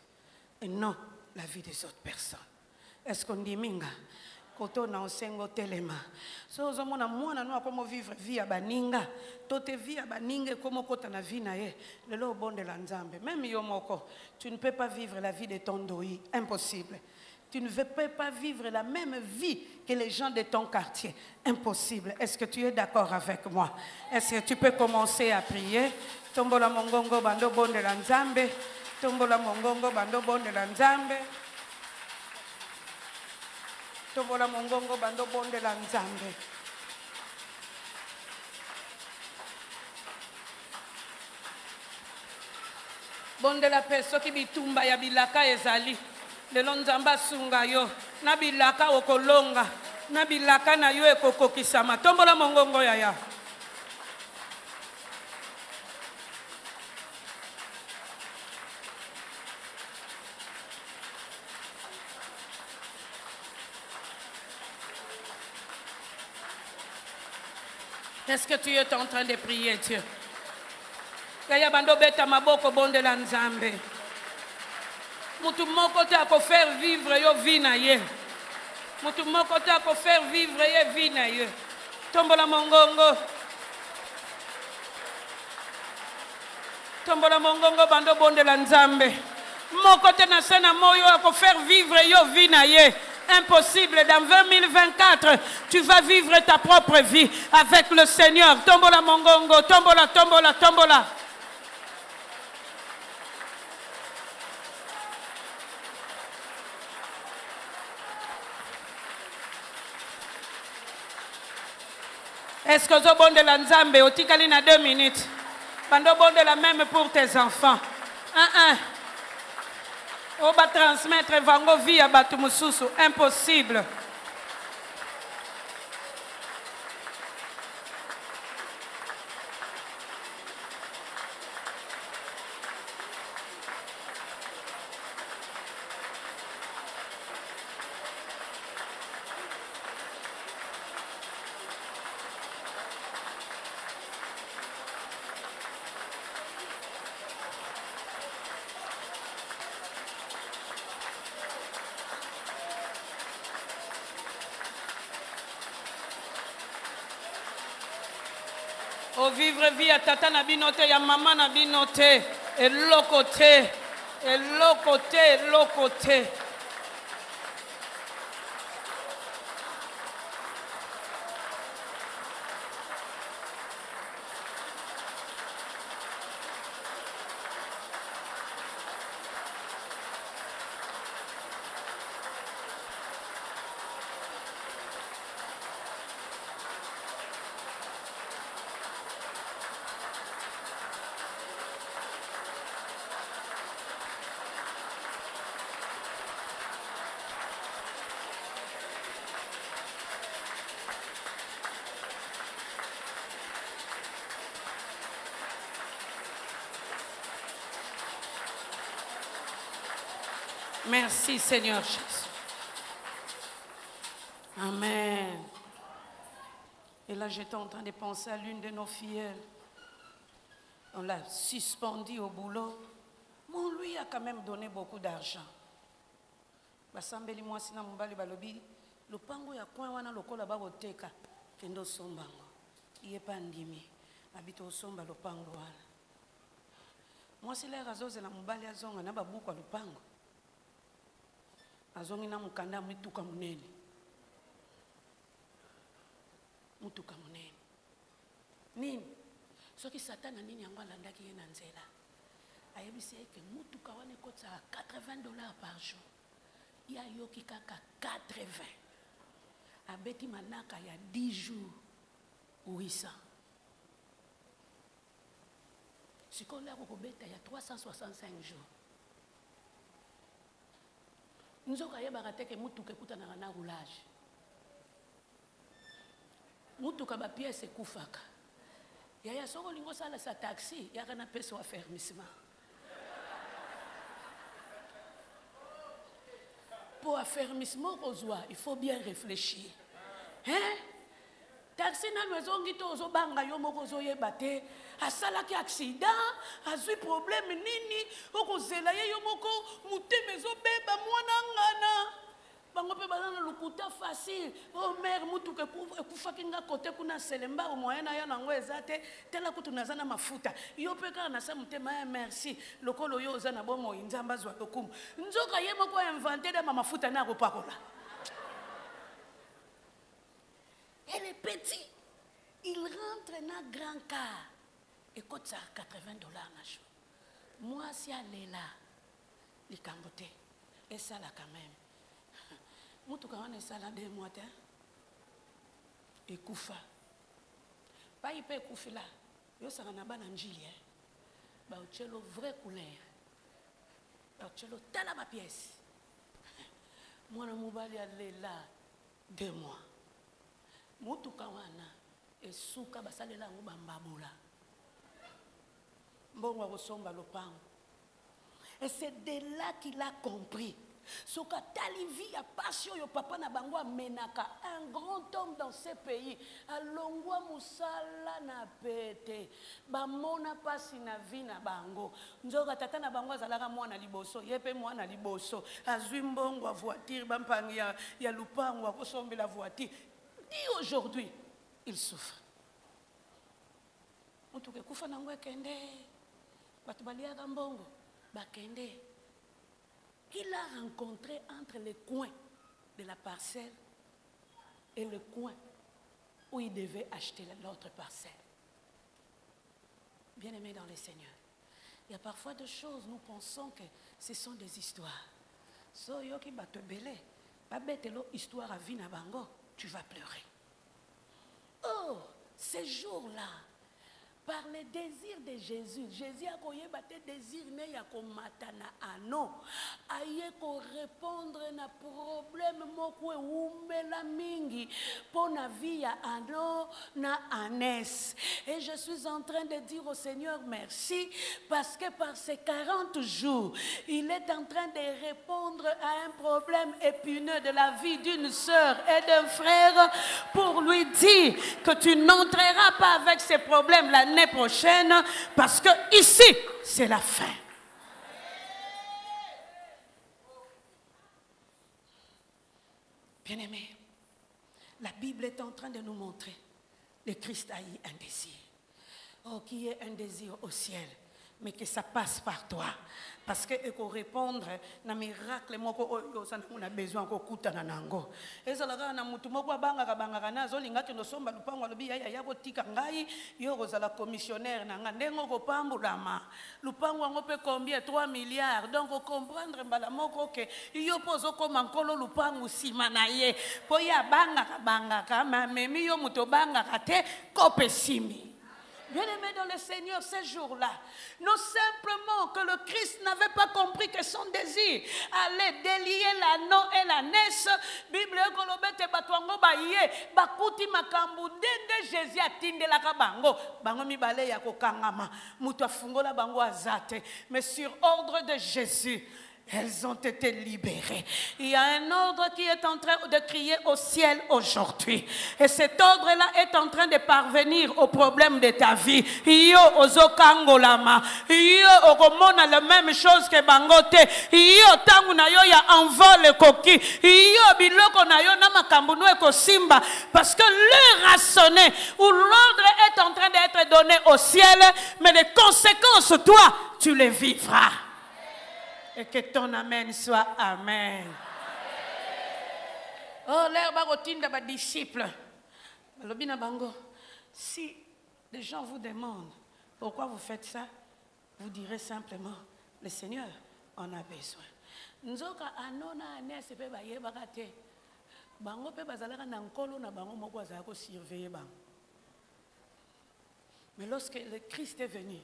et non la vie des autres personnes. Est-ce qu'on dit minga? Koto na osengo telema. So ozomona mwana no akomo vivre vie ya baninga. Tote vie ya baninga komo kota na vie na ye. Lelo bonde la nzambe. Même yo moko, tu ne peux pas vivre la vie de ton doi. Impossible. Tu ne peux pas vivre la même vie que les gens de ton quartier. Impossible. Est-ce que tu es d'accord avec moi? Est-ce que tu peux commencer à prier? Tombola mongongo bando bonde la nzambe. Tombola mongongo bando bonde la nzambe. Tombola mongongo bando bonde la nzambe. Bonde la peso ki bitumba ya bilaka ezali. Lelo nzamba sunga yo. Na bilaka okolonga. Na bilaka na yo ekokokisama. Tombola mongongo ya. Est-ce que tu es en train de prier Dieu? Kaya bando beta maboko bonde la nzambe. Mutu moko te ako faire vivre yo vie na ye. Mutu moko te ako faire vivre ye vie na ye. Tombola mongongo. Tombola mongongo bando bonde la nzambe. Moko te na sena moyo ako faire vivre yo vie na ye. Impossible, dans 2024, tu vas vivre ta propre vie avec le Seigneur. Tombola mongongo, tombola, tombola, tombola. Est-ce que vous bonde la nzambe otikali na 2 minutes? Bando bonde la même pour tes enfants. On va transmettre vango vie à Batumususu. Impossible. Au vivre vie à tata na binote, ya maman na binote. Et l'autre côté. Et l'autre côté, l'autre côté. Merci Seigneur Jésus. Amen. Et là, j'étais en train de penser à l'une de nos filles. On l'a suspendue au boulot. Mon lui a quand même donné beaucoup d'argent. Basambeli moi sina mbali balobi lupango ya kwa wana lokola ba boteka kendo sombango. Iye pandimi. Abito somba lupango wana. Moi si les razoze na mbali azonga na babuku a lupango. Azongi na mukanda mituka munene. Mutuka munene. Nini? Soki satana nini yango alandaki ye na nzela. Ayebisi eke mutuka wana ekotsa $80 par jour. Ya yoki kaka 80. Abeti manaka ya 10 jours. 800. Sikola kokobeta ya 365 jours. Nzoka yebaka teke mutuka ekutanaka na roulage. Mutuka ba pièce ekufaka. Yaya soko lingo sala sa taxi yaka na pesa wa fermissement. Pour affermissement kozwa, il faut bien réfléchir. Hein? Taxi na lwezongi to ozo banga yo moko zo yeba te. Asala ki accident, azui problème nini, okozela ye yo moko muteme zo beba mwana ngana. Bango pe bazana lukuta facile. Oh mère mutu ke ekufaki nga kote kuna selemba o moyen na ya nango ezate tela kutu nazana mafuta. Yo pe ka na sa mutema merci. Lokolo yo ozana bomo inzamba zwa tokumu. Nzoka ye moko inventer de mafuta na kopakola. Elle est petite. Il rentre dans un grand car. Et coûte ça $80 na jour. Moi, si elle est là, il cambote. Et ça là quand même. Moi, tout quand on est ça là 2 mois, et koufa. Pas il peut koufer là. Yo ça na ba na njili. Ba ochelo vraie couleur. Ba ochelo tala ma pièce. Moi na mobali elle là 2 mois. Mutuka wana esuka basalela ngo bambabula mbongo akosomba lopango. Et c'est de là qu'il a compris soka talivi ya passion yo papa na bango amenaka un grand homme dans ce pays alongwa musala na pete bamona pasi na vie na bango nzoka tata na bango azalaka mwana liboso yepe mwana liboso azwi mbongo a voiture bampangi ya lupango akosombela voiture. Et aujourd'hui, il souffre. On tout cas, kufa nangwe kende, batubalia gambongo, bakende. Qu'il a rencontré entre les coins de la parcelle et le coin où il devait acheter l'autre parcelle. Bien aimé dans le Seigneur, il y a parfois des choses, nous pensons que ce sont des histoires. So yoki batebele, babetelo histoire à vie na bango. Tu vas pleurer. Oh, ces jours-là, par le désir de Jésus, Jésus a koye bate désir ne ya komatana ano, aye ko répondre na problème moko umela mingi pona vie ya ano na anes. Et je suis en train de dire au Seigneur merci parce que par ces 40 jours, il est en train de répondre à un problème épineux de la vie d'une sœur et d'un frère pour lui dire que tu n'entreras pas avec ces problèmes l'année prochaine parce que ici c'est la fin. Bien-aimés, la Bible est en train de nous montrer le Christ a eu un désir. Oh, qui est un désir au ciel, mais que ça passe par toi. Parce que il faut répondre na miracle moko oyo on a besoin ko kutana nango. Ezalaka na mutu moko bangaka nazo lingaki no somba lupango lobi ya botika ngai yo kozala commissionnaire na ndengo ko pambulama. Lupango ngo pe combien 3 milliards. Donc ko comprendre mbala moko ke yo pozo ko mankolo lupango sima na ye. Po ya bangaka memi yo muto bangaka te ko pesimi. Bien-aimés dans le Seigneur, ces jours-là, non simplement que le Christ n'avait pas compris que son désir allait délier l'anneau et la naisse, Bible kolobete batwango baye, bakuti makambu dende Jésus atinde la kabango, bango mibale ya kokangama, mutu afungola bango azate, mais sur ordre de Jésus, elles ont été libérées. Il y a un ordre qui est en train de crier au ciel aujourd'hui. Et cet ordre-là est en train de parvenir au problème de ta vie. Yo ozokangolama. Yo okomona la même chose que bangote. Yo tangu na yo ya envol koki. Yo biloko na yo na makambu no ekosimba. Parce que l'heure a sonné où l'ordre est en train d'être donné au ciel. Mais les conséquences, toi, tu les vivras. Et que ton amen soit amen. Oh, l'air barotinda ba disciple. Lobina bango. Si les gens vous demandent pourquoi vous faites ça, vous direz simplement, le Seigneur en a besoin. Nzoka anona anese pe ba yebaka te. Bango pe bazalaka na nkolo na bango moko azala ko surveiller bango. Mais lorsque le Christ est venu,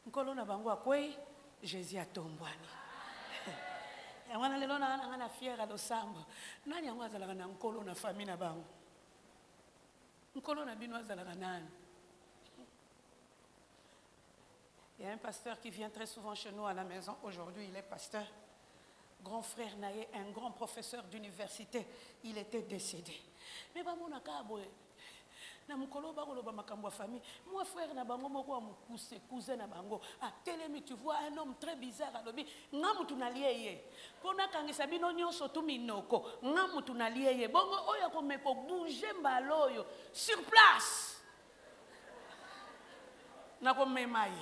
nkolo na bango akwei Jésus a tombwani. Yanwana lelo na ngana fiera lo sambo. Nani yango azalaka na nkolo na famille na bango? Nkolo na bino azalaka nani? Il y a un pasteur qui vient très souvent chez nous à la maison. Aujourd'hui, il est pasteur. Grand frère Naye, un grand professeur d'université. Il était décédé. Mais ba mona kabo na mukolo ba koloba makambo famille. Moi frère na bango moko amukuse cousin na bango. Ah telemi tu vois un homme très bizarre alobi ngamutu na lieye. Pona kangisa bino nyonso tu minoko. Ngamutu na lieye. Bongo oyo ko meko bouger mbaloyo sur place. Na ko memaye.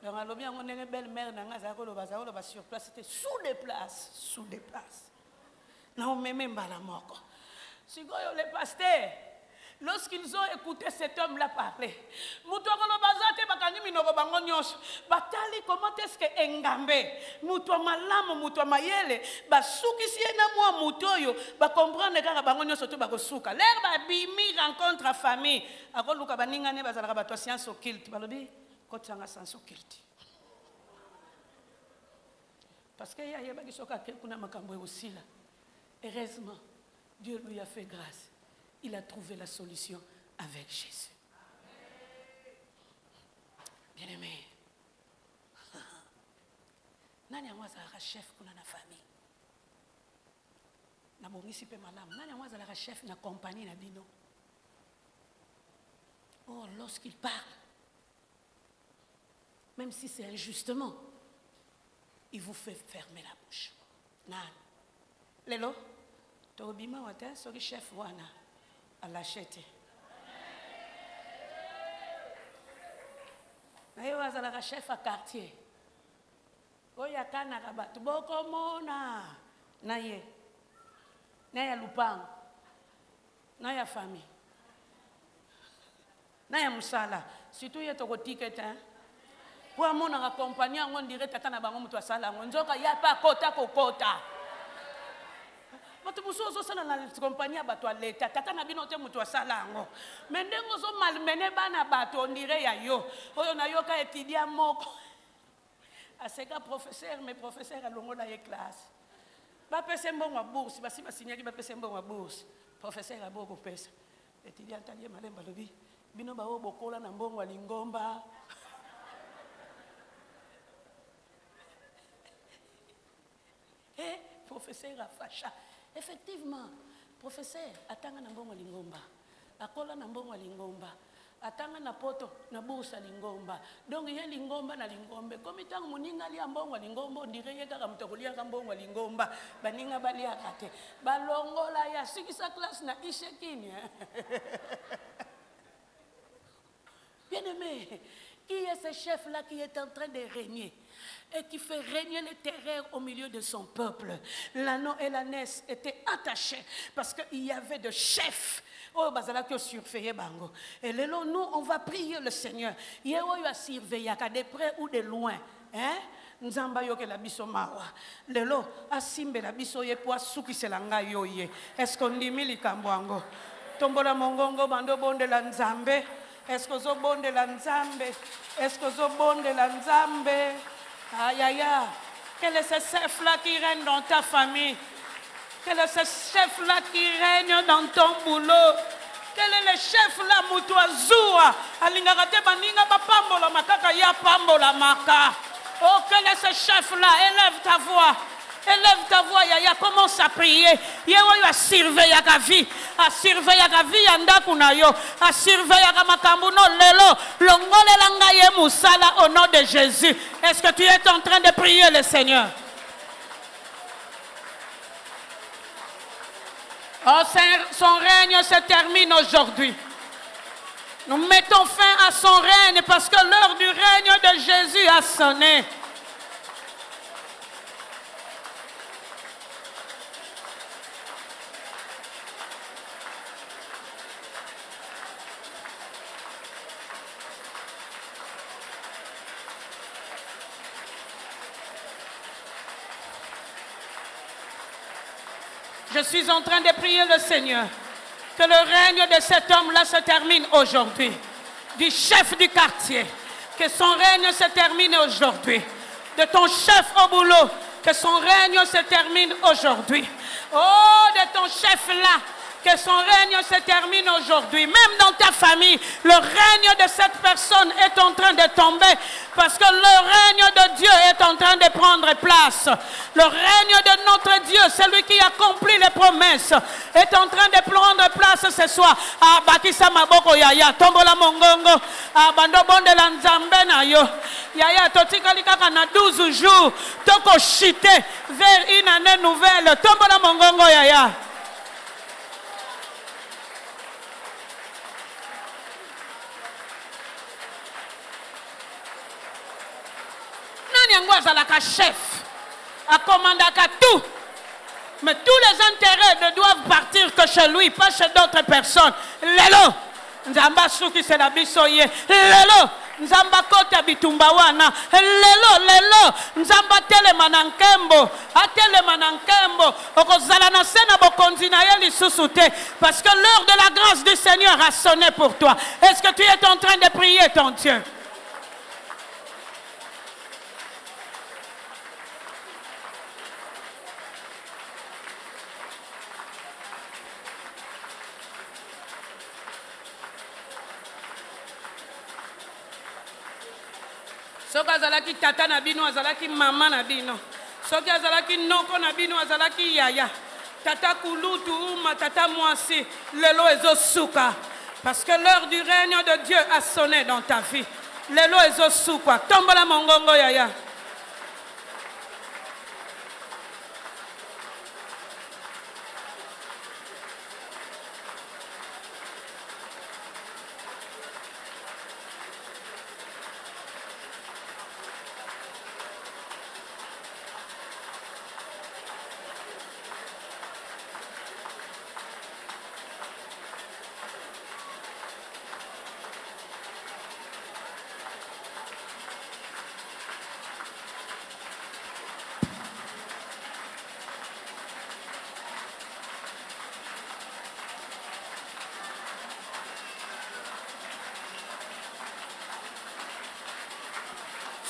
Donc alobi ngo ndenge belle-mère na ngaza ko loba sur place, c'était sous des places. Na o meme mbala moko. Sikoyo le pasteur lorsqu'ils ont écouté cet homme-là parler, comment est-ce que Engambe, Mutua Malamu, Mutua Mayele, Basuki Siena Moa Mutoyo, comprendre que Bangonio Soto Bagosuka, l'herbe bimi rencontre à famille, à Goluka Baningane Bazarabato Science au kilt, Balobi, Kotanga sans au kilt. Parce qu'il y a des choses qui sont aussi là. Heureusement, Dieu lui a fait grâce. Il a trouvé la solution avec Jésus. Bien-aimé. Nani amwazala chef kuna na famille. Na bongisi pe malamu. Nani amwazala chef na compagnie na bino. Oh, lorsqu'il parle, même si c'est injustement, il vous fait fermer la bouche. Nani. Lelo, tobima wate soki chef wana. À l'acheter. Naye wazala chef à quartier. Oya kana kabatu boko mona. Naye. Naye lupango. Naye famille. Naye musala. Surtout yeto ko ticket hein. Pour mona ka compagnie on dirait tata na bango mutu asala nzoka ya pa kota kokota. Matumusozo sana na compagnie bato a l'État tata na bino te mutu asala ngo mais ndengo zo malmené bana bato on dirait ya yo oyo na yo ka étudiant moko aseka professeur mais professeur alongo na ye classe ba pese mbongo wa bourse basi basinyaki ba pese mbongo wa bourse professeur aboko pesa étudiant talié malemba lobi bino ba obokola na mbongo wa lingomba professeur a facha. Effectivement, professeur, atanga na mbongo lingomba. Akola na mbongo lingomba. Atanga na poto na bourse lingomba. Donc il y a lingomba na lingombe. Comme itango muninga li mbongo lingomba, on dirait yeka kamtokolia mbongo lingomba. Baninga bali akate. Balongola ya siki sa classe na ishekini. Bien-aimé, qui est ce chef-là qui est en train de régner et qui fait régner le terreur au milieu de son peuple? L'ânon et l'ânesse étaient attachés parce qu'il y avait de chefs. Oh, bazala qui surveillé bango. Et là, nous, on va prier le Seigneur. Il y a surveillé, de près ou de loin. Hein? Nzamba yoke la biso mawa. Lelo, asimbe la biso ye po asuki selanga yo ye. Est-ce qu'on dit likambo? Tombola mongongo bando bonde la nzambe. Est-ce que zo bonde la nzambe? Est-ce que zo bonde la nzambe? Aïe aïe aïe. Quel est ce chef-là qui règne dans ta famille? Quel est ce chef-là qui règne dans ton boulot? Quel est le chef-là, Moutoazoua? Alingagate baninga bapambola makaka ya pambola maka. Oh, quel est ce chef-là? Élève ta voix. Élève ta voix, Yaya, commence à prier. Yewa a surveillé ta vie. A surveillé ta vie, Yandakunayo. A surveillé ta makambuno, lelo. Longole langaye musala au nom de Jésus. Est-ce que tu es en train de prier le Seigneur? Oh, son règne se termine aujourd'hui. Nous mettons fin à son règne parce que l'heure du règne de Jésus a sonné. Je suis en train de prier le Seigneur. Que le règne de cet homme-là se termine aujourd'hui. Du chef du quartier. Que son règne se termine aujourd'hui. De ton chef au boulot. Que son règne se termine aujourd'hui. Oh, de ton chef-là. Que son règne se termine aujourd'hui. Même dans ta famille, le règne de cette personne est en train de tomber. Parce que le règne de Dieu est en train de prendre place. Le règne de notre Dieu, celui qui accomplit les promesses, est en train de prendre place ce soir. Ah, Bakisa Maboko Yaya, Tombola Mongongo, ah, Bando Bonde Lanzambe na yo. Yaya, Totikali Kaka na 12 jours, Toko chité vers une année nouvelle. Tombola Mongongo Yaya. Nani chef, a commandé tout. Mais tous les intérêts ne doivent partir que chez lui, pas chez d'autres personnes. Lelo, Nzamba Souki c'est la bisoye. Lelo, Nzamba Kota Bitumbawana. Lelo, Nzamba Telemanankembo. A Telemanankembo. Okozalana Sena Bokonzinaye Lissusute. Parce que l'heure de la grâce du Seigneur a sonné pour toi. Est-ce que tu es en train de prier ton Dieu? Soki azalaki tata na bino, azalaki mama na bino. Soki azalaki noko na bino, azalaki yaya. Tata kulutu uma, tata mwasi, lelo ezosuka. Parce que l'heure du règne de Dieu a sonné dans ta vie. Lelo ezosuka. Tombola mongongo yaya.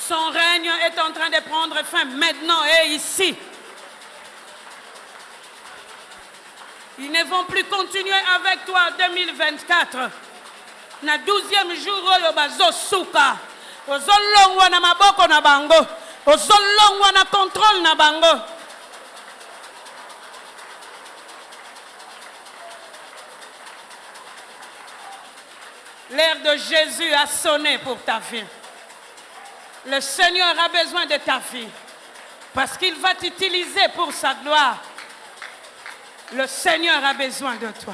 Son règne est en train de prendre fin maintenant et ici. Ils ne vont plus continuer avec toi en 2024. Na 12e jour, oyo bazosuka. Ozolongwa na maboko na bango. Ozolongwa na contrôle na bango. L'heure de Jésus a sonné pour ta vie. Le Seigneur a besoin de ta vie parce qu'il va t'utiliser pour sa gloire. Le Seigneur a besoin de toi.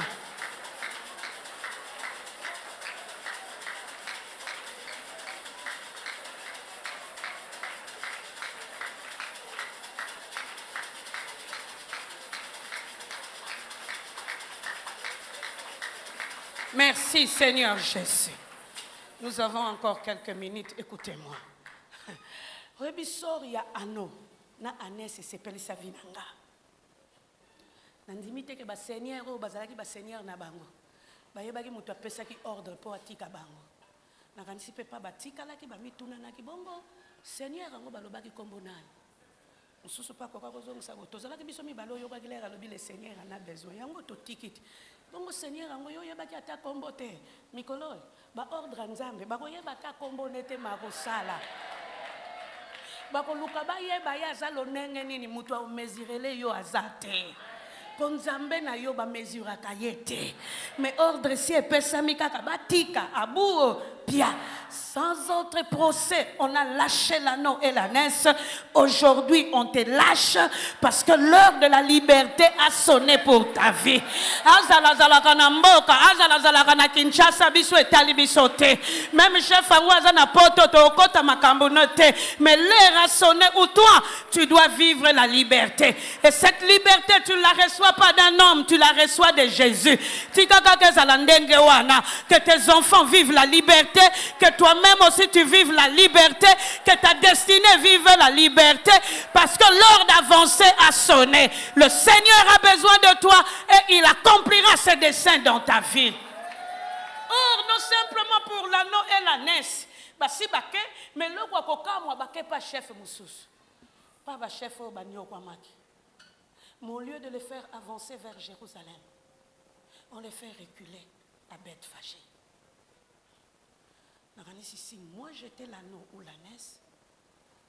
Merci Seigneur Jésus. Nous avons encore quelques minutes, écoutez-moi. Rebisor ya ano na anese sepeli sa vinanga. Nandimite ke ba seigneur o bazalaki ba seigneur na bango. Ba yebaki mutu apesaki ordre po atika bango. Na kanisi pe pa batika laki ba mituna na kibongo seigneur ngo balobaki kombo nani. Mususu pa koka kozongisa go tozalaki biso mibalo yo bakilera lobi le seigneur ana besoin yango to tikiti. Bongo seigneur ngo yo yebaki ata kombo te mikolo ba ordre nzambe ba koyeba ata kombo nete makosala. Bako luka ba yeba ya zalo nenge nini mutu a mesurele yo azate. Ponzambe na yo ba mesura kayete. Mais ordre si epesami kaka batika abuo pia. Sans autre procès, on a lâché l'anneau et l'ânesse. Aujourd'hui, on te lâche parce que l'heure de la liberté a sonné pour ta vie. Même chef mais l'heure a sonné où toi, tu dois vivre la liberté. Et cette liberté, tu ne la reçois pas d'un homme, tu la reçois de Jésus. Que tes enfants vivent la liberté, que toi-même aussi tu vives la liberté, que ta destinée vive la liberté, parce que l'heure d'avancer a sonné. Le Seigneur a besoin de toi et il accomplira ses desseins dans ta vie. Or, non simplement pour l'anneau et l'ânesse, si baké, mais le wakoka moi baké pas chef moussous, pas ba chef au bagno kwamaki. Mais au lieu de les faire avancer vers Jérusalem, on les fait reculer à Bethphagée. Si moi j'étais l'anneau ou l'ânesse,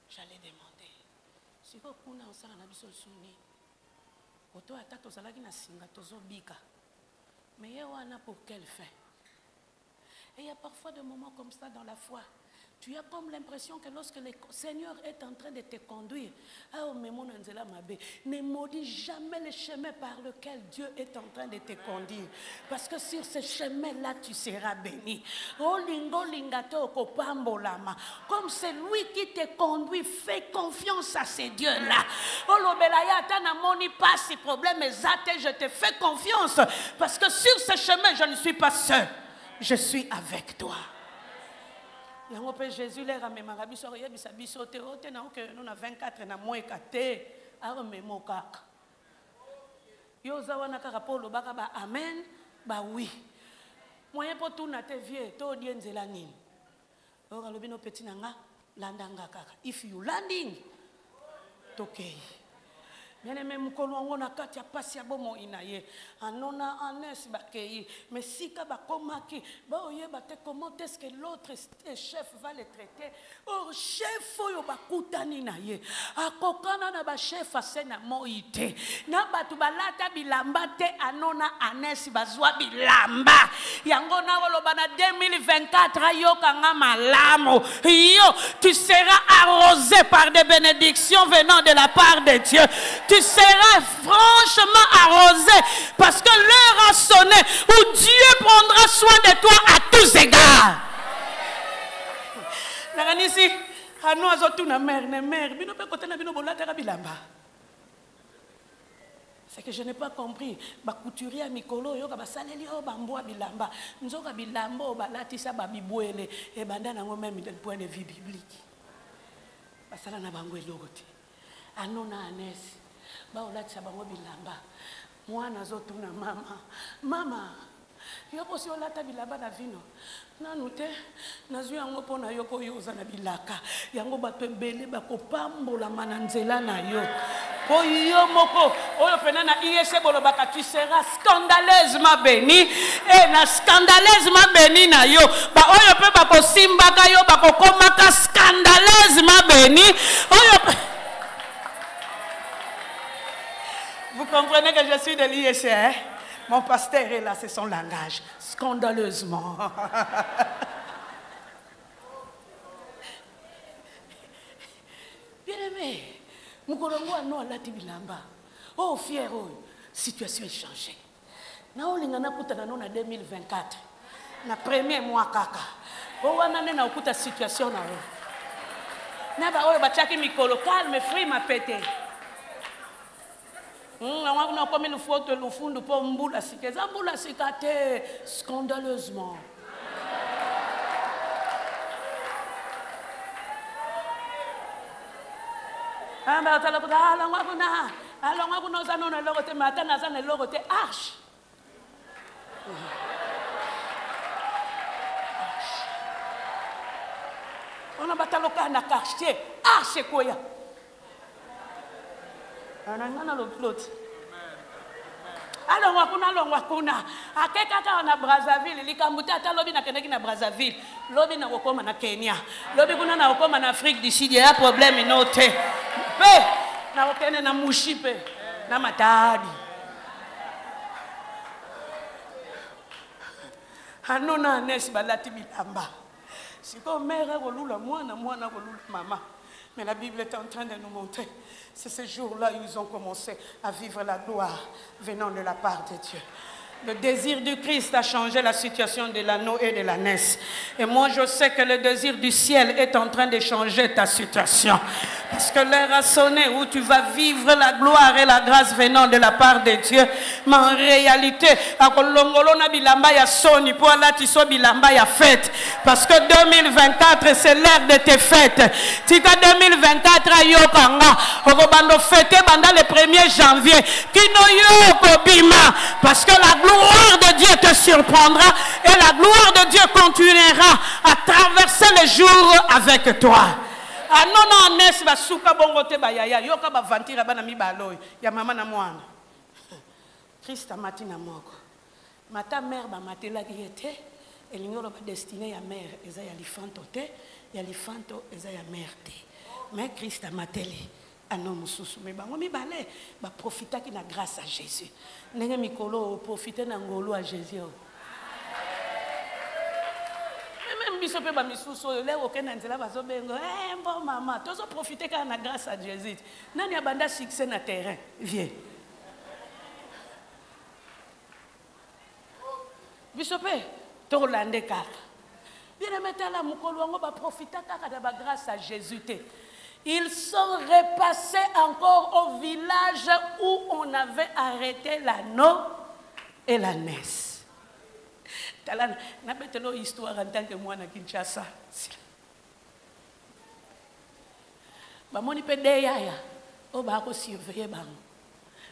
j'allais demander. Si vous avez un sang à l'absolu, auto attaque aux alagina singa tozo bika. Mais il y a pour quelle fin? Et il y a parfois des moments comme ça dans la foi. Tu as comme l'impression que lorsque le Seigneur est en train de te conduire, ne maudis jamais le chemin par lequel Dieu est en train de te conduire. Parce que sur ce chemin-là, tu seras béni. Comme c'est lui qui te conduit, fais confiance à ces dieux-là. Je te fais confiance. Parce que sur ce chemin, je ne suis pas seul. Je suis avec toi. Yango pe Jésus leur a memanga biso yebisa biso te ote na que nous na 24 na moeka te a memo kaka yo zawana kaka polo baka ba amen ba oui moyen po tout na te vie to diendzela nini ora lobino petit nanga landanga kaka if you landing tokei bien même mukolo ngo na kati ya pasi ya bomo inaye anona anes bakei mais sika bakomaki ba oyeba te comment est-ce que l'autre chef va le traiter. Or chef oyo bakutani na ye akokana na ba chef asena moite na batu balata bilamba te anona anes bazwa bilamba yango na woloba na 2024 ayoka nga malamo yo tu seras arrosé par des bénédictions venant de la part de Dieu. Tu seras franchement arrosé parce que l'heure a sonné où Dieu prendra soin de toi à tous égards. C'est que je n'ai pas compris. Ba couturier mikolo yo ka basaleli o bamboa bilamba. Nzoka bilamba o balatisa ba bibwele e banda nango même d'un point de vue biblique. Basala na bango elogoti. Anona anesi. Ba olatisa bango bilamba. Mwana zotuna mama yo posi olata bilamba na vino nanu te nazwi yango pona yo ko yoza na bilaka yango bato ebele bakopambola na nzela na yo po yo moko oyo pena na IEC bolobaka tu seras scandaleusement béni et na scandaleusement béni na yo ba oyo pe bakosimbaka yo bakokomaka scandaleusement béni oyo. Vous comprenez que je suis de l'IEC, hein? Mon pasteur est là, c'est son langage. Scandaleusement. Bien-aimé, Mukorongo a non la tibilamba. Oh, fier, oh, situation est changée. Na olingana kuta na nona 2024. Na premier mois kaka. Oh, wanane na okuta situation na o. Na ba oyo bachaki mikolo calme, free ma pété. On a comme une faute le fond de pour mboula sika. Ça mboula sika te scandaleusement. Ah mais attends là alors on a ça non le côté matin na ça le côté arche. On a bataloka na quartier arche koya. Anangana l'autre. Alors wakuna akeka na Brazzaville likambuta ata lobi na keneki na Brazzaville lobi na kokoma na Kenya lobi kuna na kokoma na Afrique du Sud ya problème inote pe na okene na mushipe na matadi anona nesi balati bilamba siko mère kolula mwana kolula mama. Mais la Bible est en train de nous montrer. C'est ce jour-là où ils ont commencé à vivre la gloire venant de la part de Dieu. Le désir du Christ a changé la situation de l'anneau et de l'ânesse. Et moi, je sais que le désir du ciel est en train de changer ta situation. Parce que l'heure a sonné où tu vas vivre la gloire et la grâce venant de la part de Dieu. Mais en réalité, parce que 2024, c'est l'ère de tes fêtes. Tika 2024, fêter pendant le 1er janvier. Parce que la gloire de Dieu te surprendra et la gloire de Dieu continuera à traverser les jours avec toi. Ah non, nes ba suka bongo te ba yaya yoka ba vantira bana mi baloy ya mama na mwana. Christ amati na moko. Mata mère ba matela ki était elingolo ba destiné ya mère eza ya lifanto te ya lifanto eza ya mère te. Mais Christ amateli anon mususu me bango mi balé ba profita ki na grâce à Jésus. Ndenge mikolo profiter na ngolo à Jésus. Même biso pe ba misusu le okena nzela bazo bengo bon maman tozo profiter ka na grâce à Jésus. Nani abanda succès na terrain viens. Biso pe to lande ka. Bien metala mukolo wango ba profiter ka da ba grâce à Jésus te. Ils sont repassés encore au village où on avait arrêté l'anneau et l'ânesse. Talana, na betelo histoire en tant que moi na Kinshasa. Ba moni pe de yaya, o ba ko surveiller bango.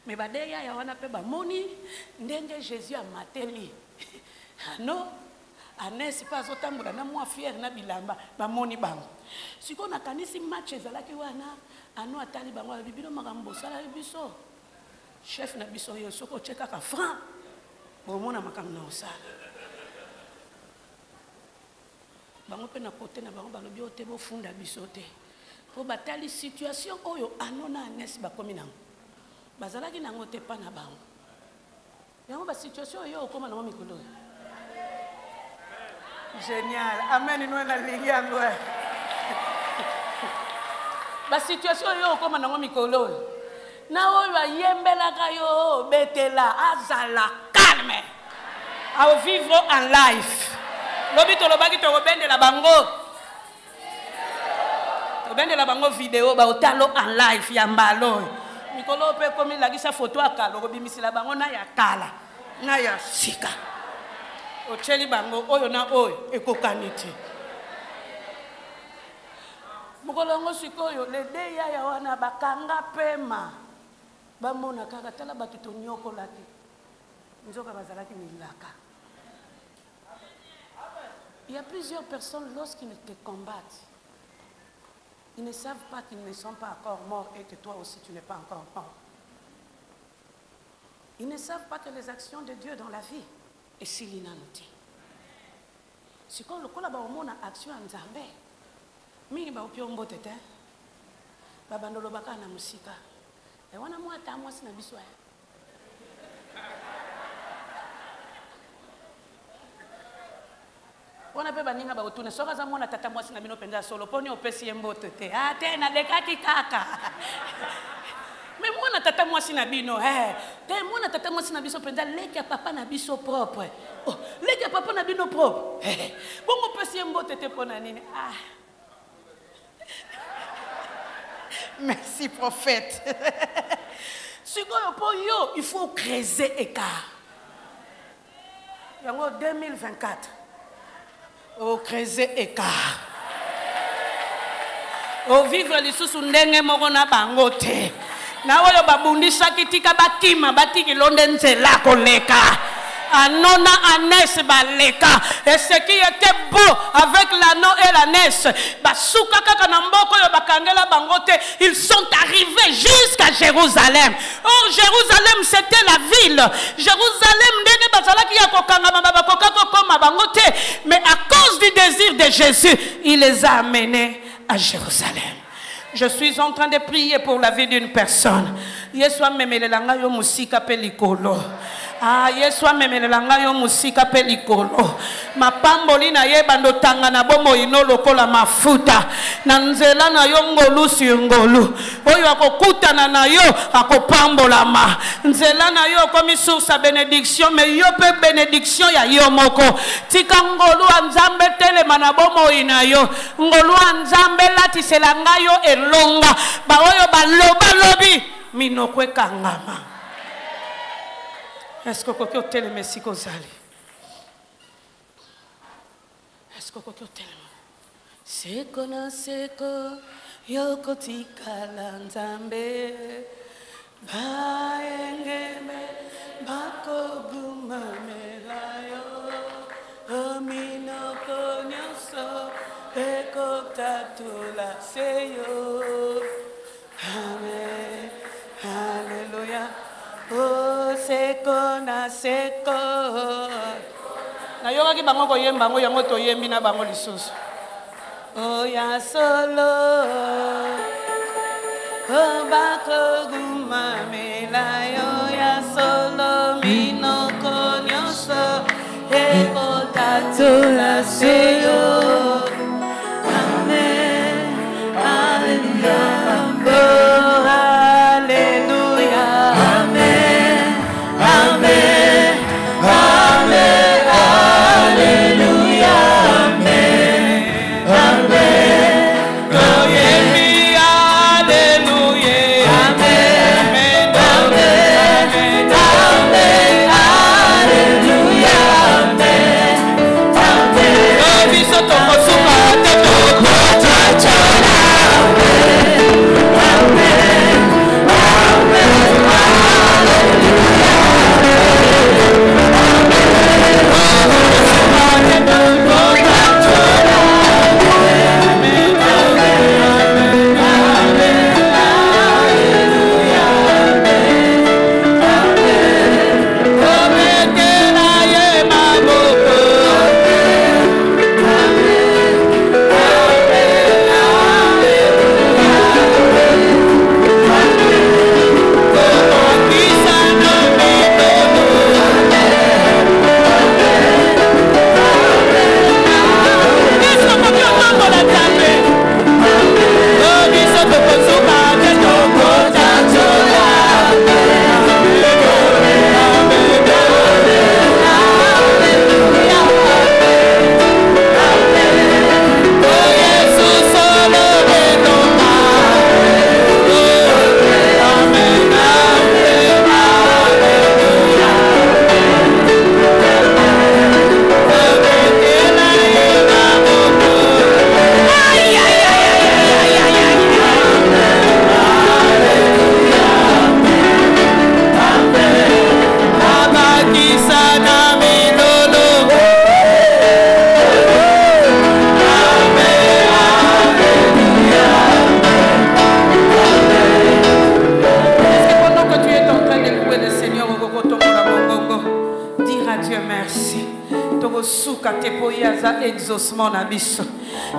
Mais ba de yaya wana pe ba moni ndenge Jésus a mateli. Non, ânesse pas otambola na moi fier na bilamba, ba moni bango. Siko na kanisi match ezalaki wana, ano atali bango la bibino makambo sala biso. Chef na biso yo soko cheka ka franc. Bo mona makambo na osala. Bango pe na côté na bango balobi ote bo funda biso te po batali situation oyo anona anesi bakomi nango bazalaki nango te pa na bango yango ba situation oyo okoma nango mikolo génial amen ino na lingi yango ba situation oyo okoma nango mikolo na oyo ayembelaka yo betela azala calme à vivre en life. Lobito lobaki to bende la bango. To bende la bango vidéo ba otalo en live ya mbalo. Mikolo pe komi lagisa photo akalo bimisi la bango na ya kala. Na ya sika. O cheli bango oyo na oyo ekokaniti. Mukolo ngo sikoyo le de ya wana bakanga pema. Bamona kaka tala batuto nyoko laki. Nzoka bazalaki milaka. Il y a plusieurs personnes, lorsqu'ils te combattent, ils ne savent pas qu'ils ne sont pas encore morts et que toi aussi tu n'es pas encore mort. Ils ne savent pas que les actions de Dieu dans la vie est si l'inanité. Si quand le collabore a action en Zambé, mingi ba opio mbote te, ba bandolo baka na musika. Et wana moi ta moi sina biswa. On a pe baninga ba otuna soka za mona tata mwasi na bino penza solo poni opesi yembote te ate na dekaki kaka mais mona tata mwasi na bino te mona tata mwasi na biso penza leki ya papa na biso propre oh leki ya papa na bino propre bongo opesi yembote te pona nini merci prophète. Il faut creuser écart. En 2024, au creuser écart. Au vivre les sous ndenge morona bangote. Na oyo babundisa kitika bakima batiki londenze la koleka. Anona Anes baleka. Et ce qui était beau avec l'anneau et l'ânesse, basuka kaka na mboko yo bakangela bangote, ils sont arrivés jusqu'à Jérusalem. Or Jérusalem c'était la ville. Jérusalem ndenge bazalaki ya kokanga mababa kokako koma bangote, mais à cause du désir de Jésus, il les a amenés à Jérusalem. Je suis en train de prier pour la vie d'une personne. Yeswa memelelanga yo musika pelikolo. Ah, Yeswa memelelanga yo musika pelikolo. Mapamboli na ye bandotanga na bomo ino lokola mafuta. Na nzela na yo ngolu si ngolu. Oyo akokutana na yo akopambola ma. Nzela na yo komi source bénédiction, mais yo pe bénédiction ya yo moko. Tika ngolu anzambe tele manabomo ina yo. Ngolu anzambe lati selanga yo elonga. Ba oyo baloba lobi minokwe kangama. Est-ce que kokyo tele mesiko zali? Est-ce que kokyo tele? Seko na seko yoko tikala nzambe baengeme bako gumamela yo ominoko nyoso eko tatula seyo. Amen. Alléluia. Oh, seko na seko. Na yoga ki bango koyemba ngo yango toyembi na bango lisusu. Oh ya solo. Oh bako gumamela yo ya solo minoko nyoso eko tatula seyo. Amen. Hallelujah. Oh, hallelujah. Amen. Amen. Amen. Hallelujah. Amen. Amen. Oh, yeah, me, hallelujah. Amen. Amen. Amen. Hallelujah. Amen. Amen. Oh, we so talk about the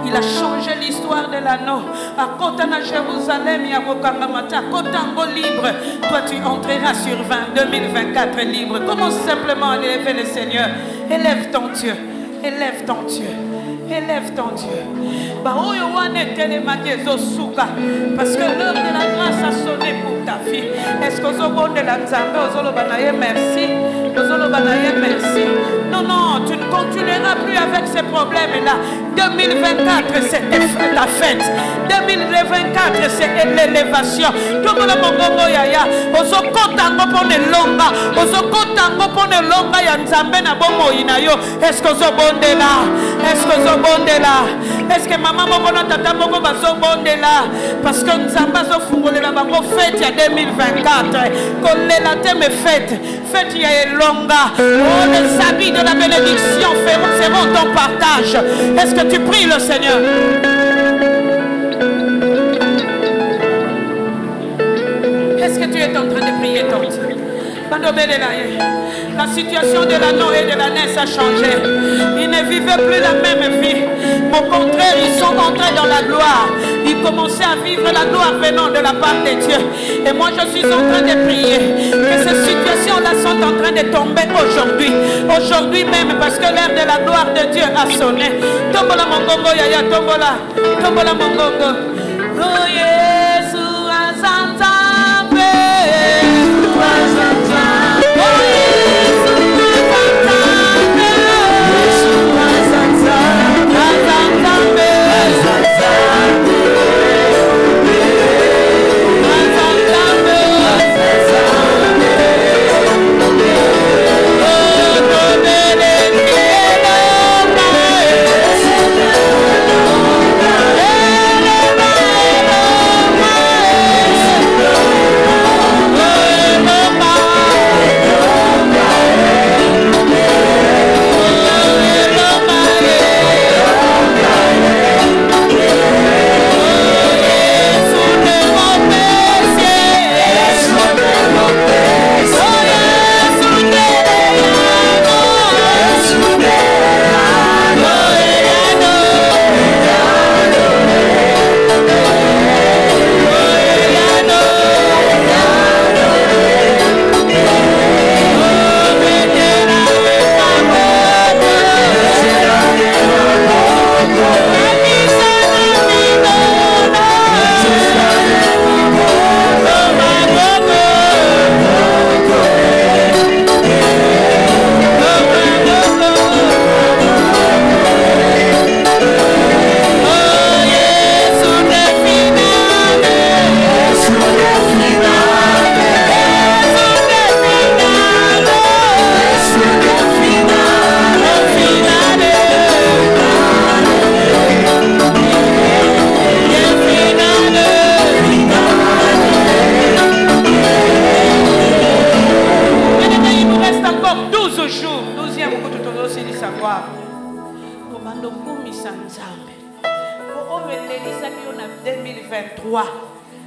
il a changé l'histoire de l'anneau. À côté de Jérusalem, il y a Kokangamata, Kotango libre. Toi, tu entreras sur 2024 libre. Commence simplement à élever le Seigneur. Élève ton Dieu. Élève ton Dieu. Élève ton Dieu. Parce que l'heure de la grâce a sonné pour ta vie. Et Est-ce que vous avez merci? Merci. Non, non, tu ne continueras plus avec ces problèmes-là. 2024, c'est ta fête. 2024, c'est l'élévation. Tout le monde yaya. Ozo kotango pone longa. Ozo kotango pone longa ya nzambe na bomo inayo. Est-ce que vous bonde là? Est-ce que vous bonde là? Est-ce que maman moko na tata moko bazo bonde là? Parce que nzamba zo fungolela bango fête ya 2024. Kolela te me fête. Fête ya longa. Oh, les habits de la bénédiction seront ton partage. Est-ce que tu pries le Seigneur? Est-ce que tu es en train de prier, tante? La situation de l'anneau et de la naisse a changé. Ils ne vivaient plus la même vie. Au contraire, ils sont entrés dans la gloire. Ils commençaient à vivre la gloire venant de la part de Dieu. Et moi, je suis en train de prier que ces situations-là sont en train de tomber aujourd'hui. Aujourd'hui même, parce que l'heure de la gloire de Dieu a sonné. Tombola mongongo, yaya, tombola. Tombola mongongo. Oh, Yesu, azanzambe.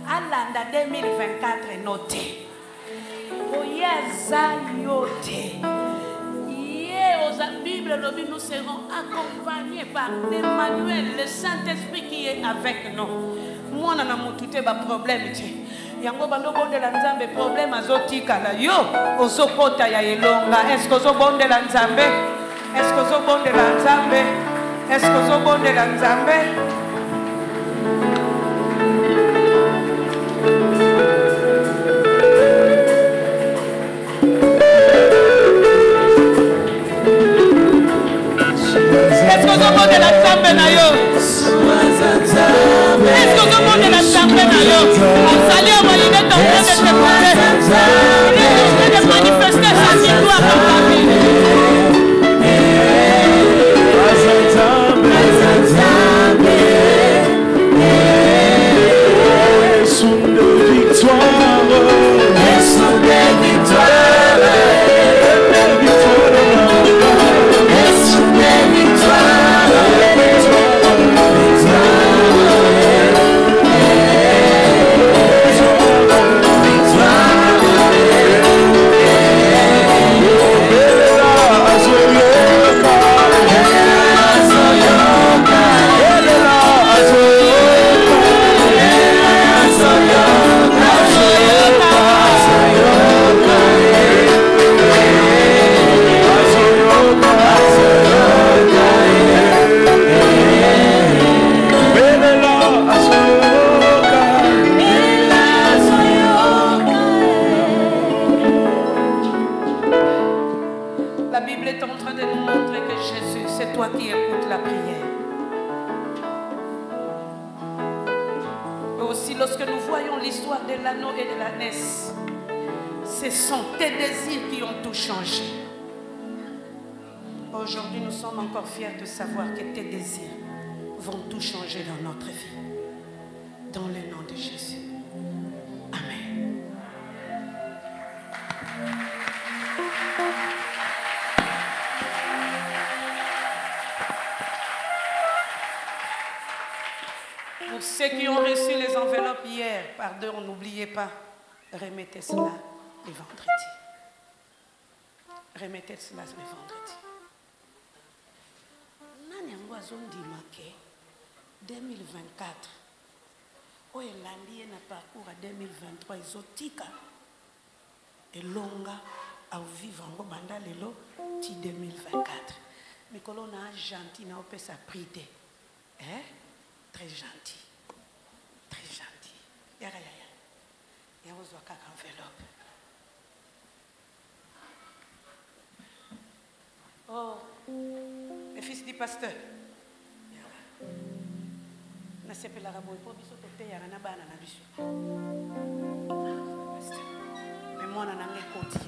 Alanda 2024 noté. Bible, nous serons accompagnés par Emmanuel, le Saint-Esprit qui est avec nous. Moi, je n'ai pas de problème. Yango bando bonde la nzambe problème azotika la yo ozokota ya elonga. Est-ce que ozobonde la nzambe? Est-ce que ozobonde la nzambe? Est-ce que ozobonde la nzambe? Est-ce que vous avez la table na yo? Est-ce que vous avez la table na yo? On salue au Maline en train de se poser. Il est en train de manifester sa victoire dans ta vie. l'histoire de l'anneau et de l'ânesse, ce sont tes désirs qui ont tout changé. Aujourd'hui, nous sommes encore fiers de savoir que tes désirs vont tout changer dans notre vie. Dans le nom de Jésus. Amen. Pour ceux qui ont reçu les enveloppes hier, pardon, n'oubliez pas, remettez cela le vendredi. Remettez cela le vendredi. Nani ambazo ndima ke 2024 oyo elandi ye na parcours à 2023 ezotika elonga avivre yango banda lelo ti 2024 mikolo na gentil na opesa prix te très gentil yaka yaya yakozwa kaka enveloppe. Oh, le fils du pasteur. Na sepela rabo po biso tete ya na bana na biso. Pasteur. Mais moi na ngai koti.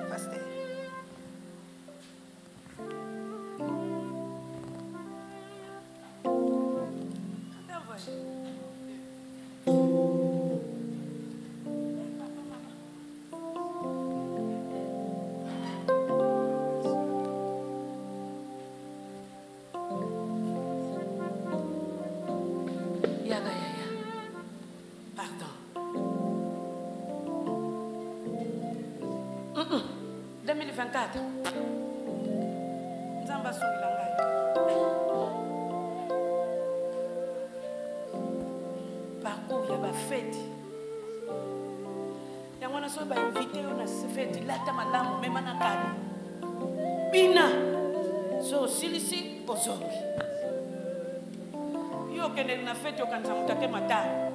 Pasteur. Pardon. 2024. Nzamba sungila ngai. Parcours ya ba fête. Yango na so ba invité yo na fête lata malamu mema na kali. Bina. So silisi bozongi. Yo kende na fête yo kanza mutake matala.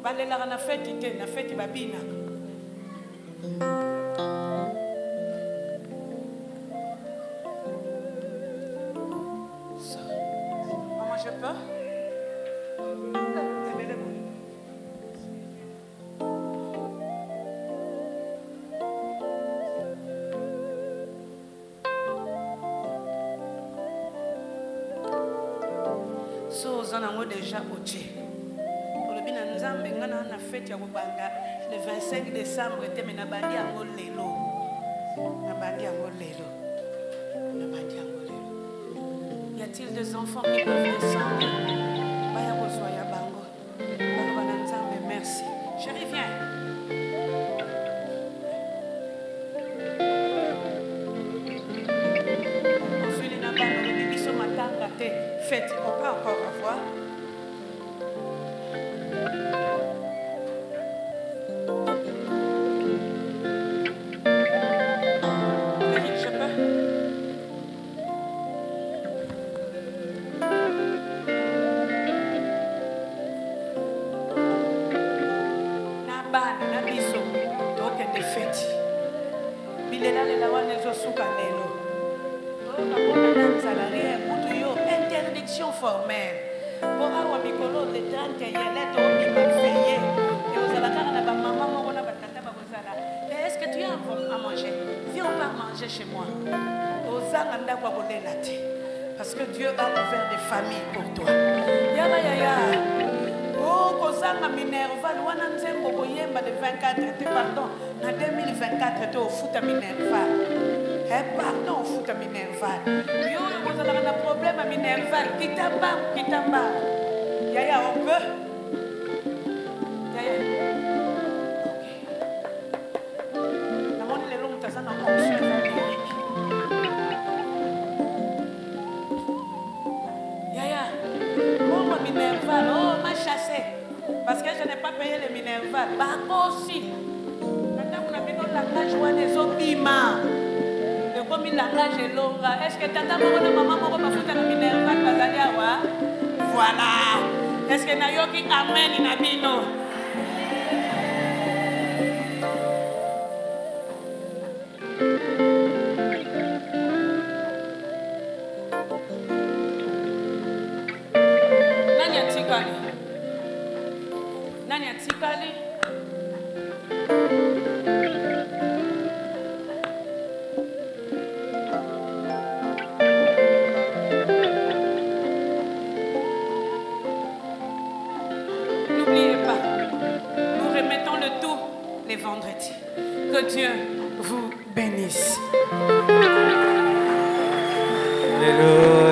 Balelaka na fête te na fête babina. Maman, je peux? So, on a déjà oché. Na fête ya kobanga le 25 décembre était mais na bandi yango lelo. Y a-t-il des enfants qui peuvent descendre? Baya kozwa ya bango. Baloba na Nzambe merci. Chérie, viens. Ozuli na bano le biso matanga te. Fête, on peut encore avoir. Interdiction formelle. Pour avoir mikolo le 30 yelette au bimafeye. Et aux alakara na ba maman moko na ba tata ba kozala. Est-ce que tu as à manger? Viens on va manger chez moi. Ozanga ndakwa kolela te. Parce que Dieu a ouvert des familles pour toi. Yaba yaya. Oh kozanga Minerval wana nzembo boyemba le 24 te pardon. Na 2024 te ofuta Minerval. Pardon, fout à Minerval. Yo, vous avez un problème à Minerval. Kitamba. Yaya, on peut? Yaya. Ok. La monnaie est longue, t'as ça dans mon chien, Yaya. Oh, Minerval. Oh, m'a chassé. Parce que je n'ai pas payé le Minerval. Bah, aussi. Maintenant, on a mis dans la plage, on a des obima. Comme il langage est long, est-ce que tata maman m'a foutu dans Minerval Bazaliawa? Voilà. Est-ce que Nayoki amen inabino? Nani les vendredis. Que Dieu vous bénisse. Alléluia.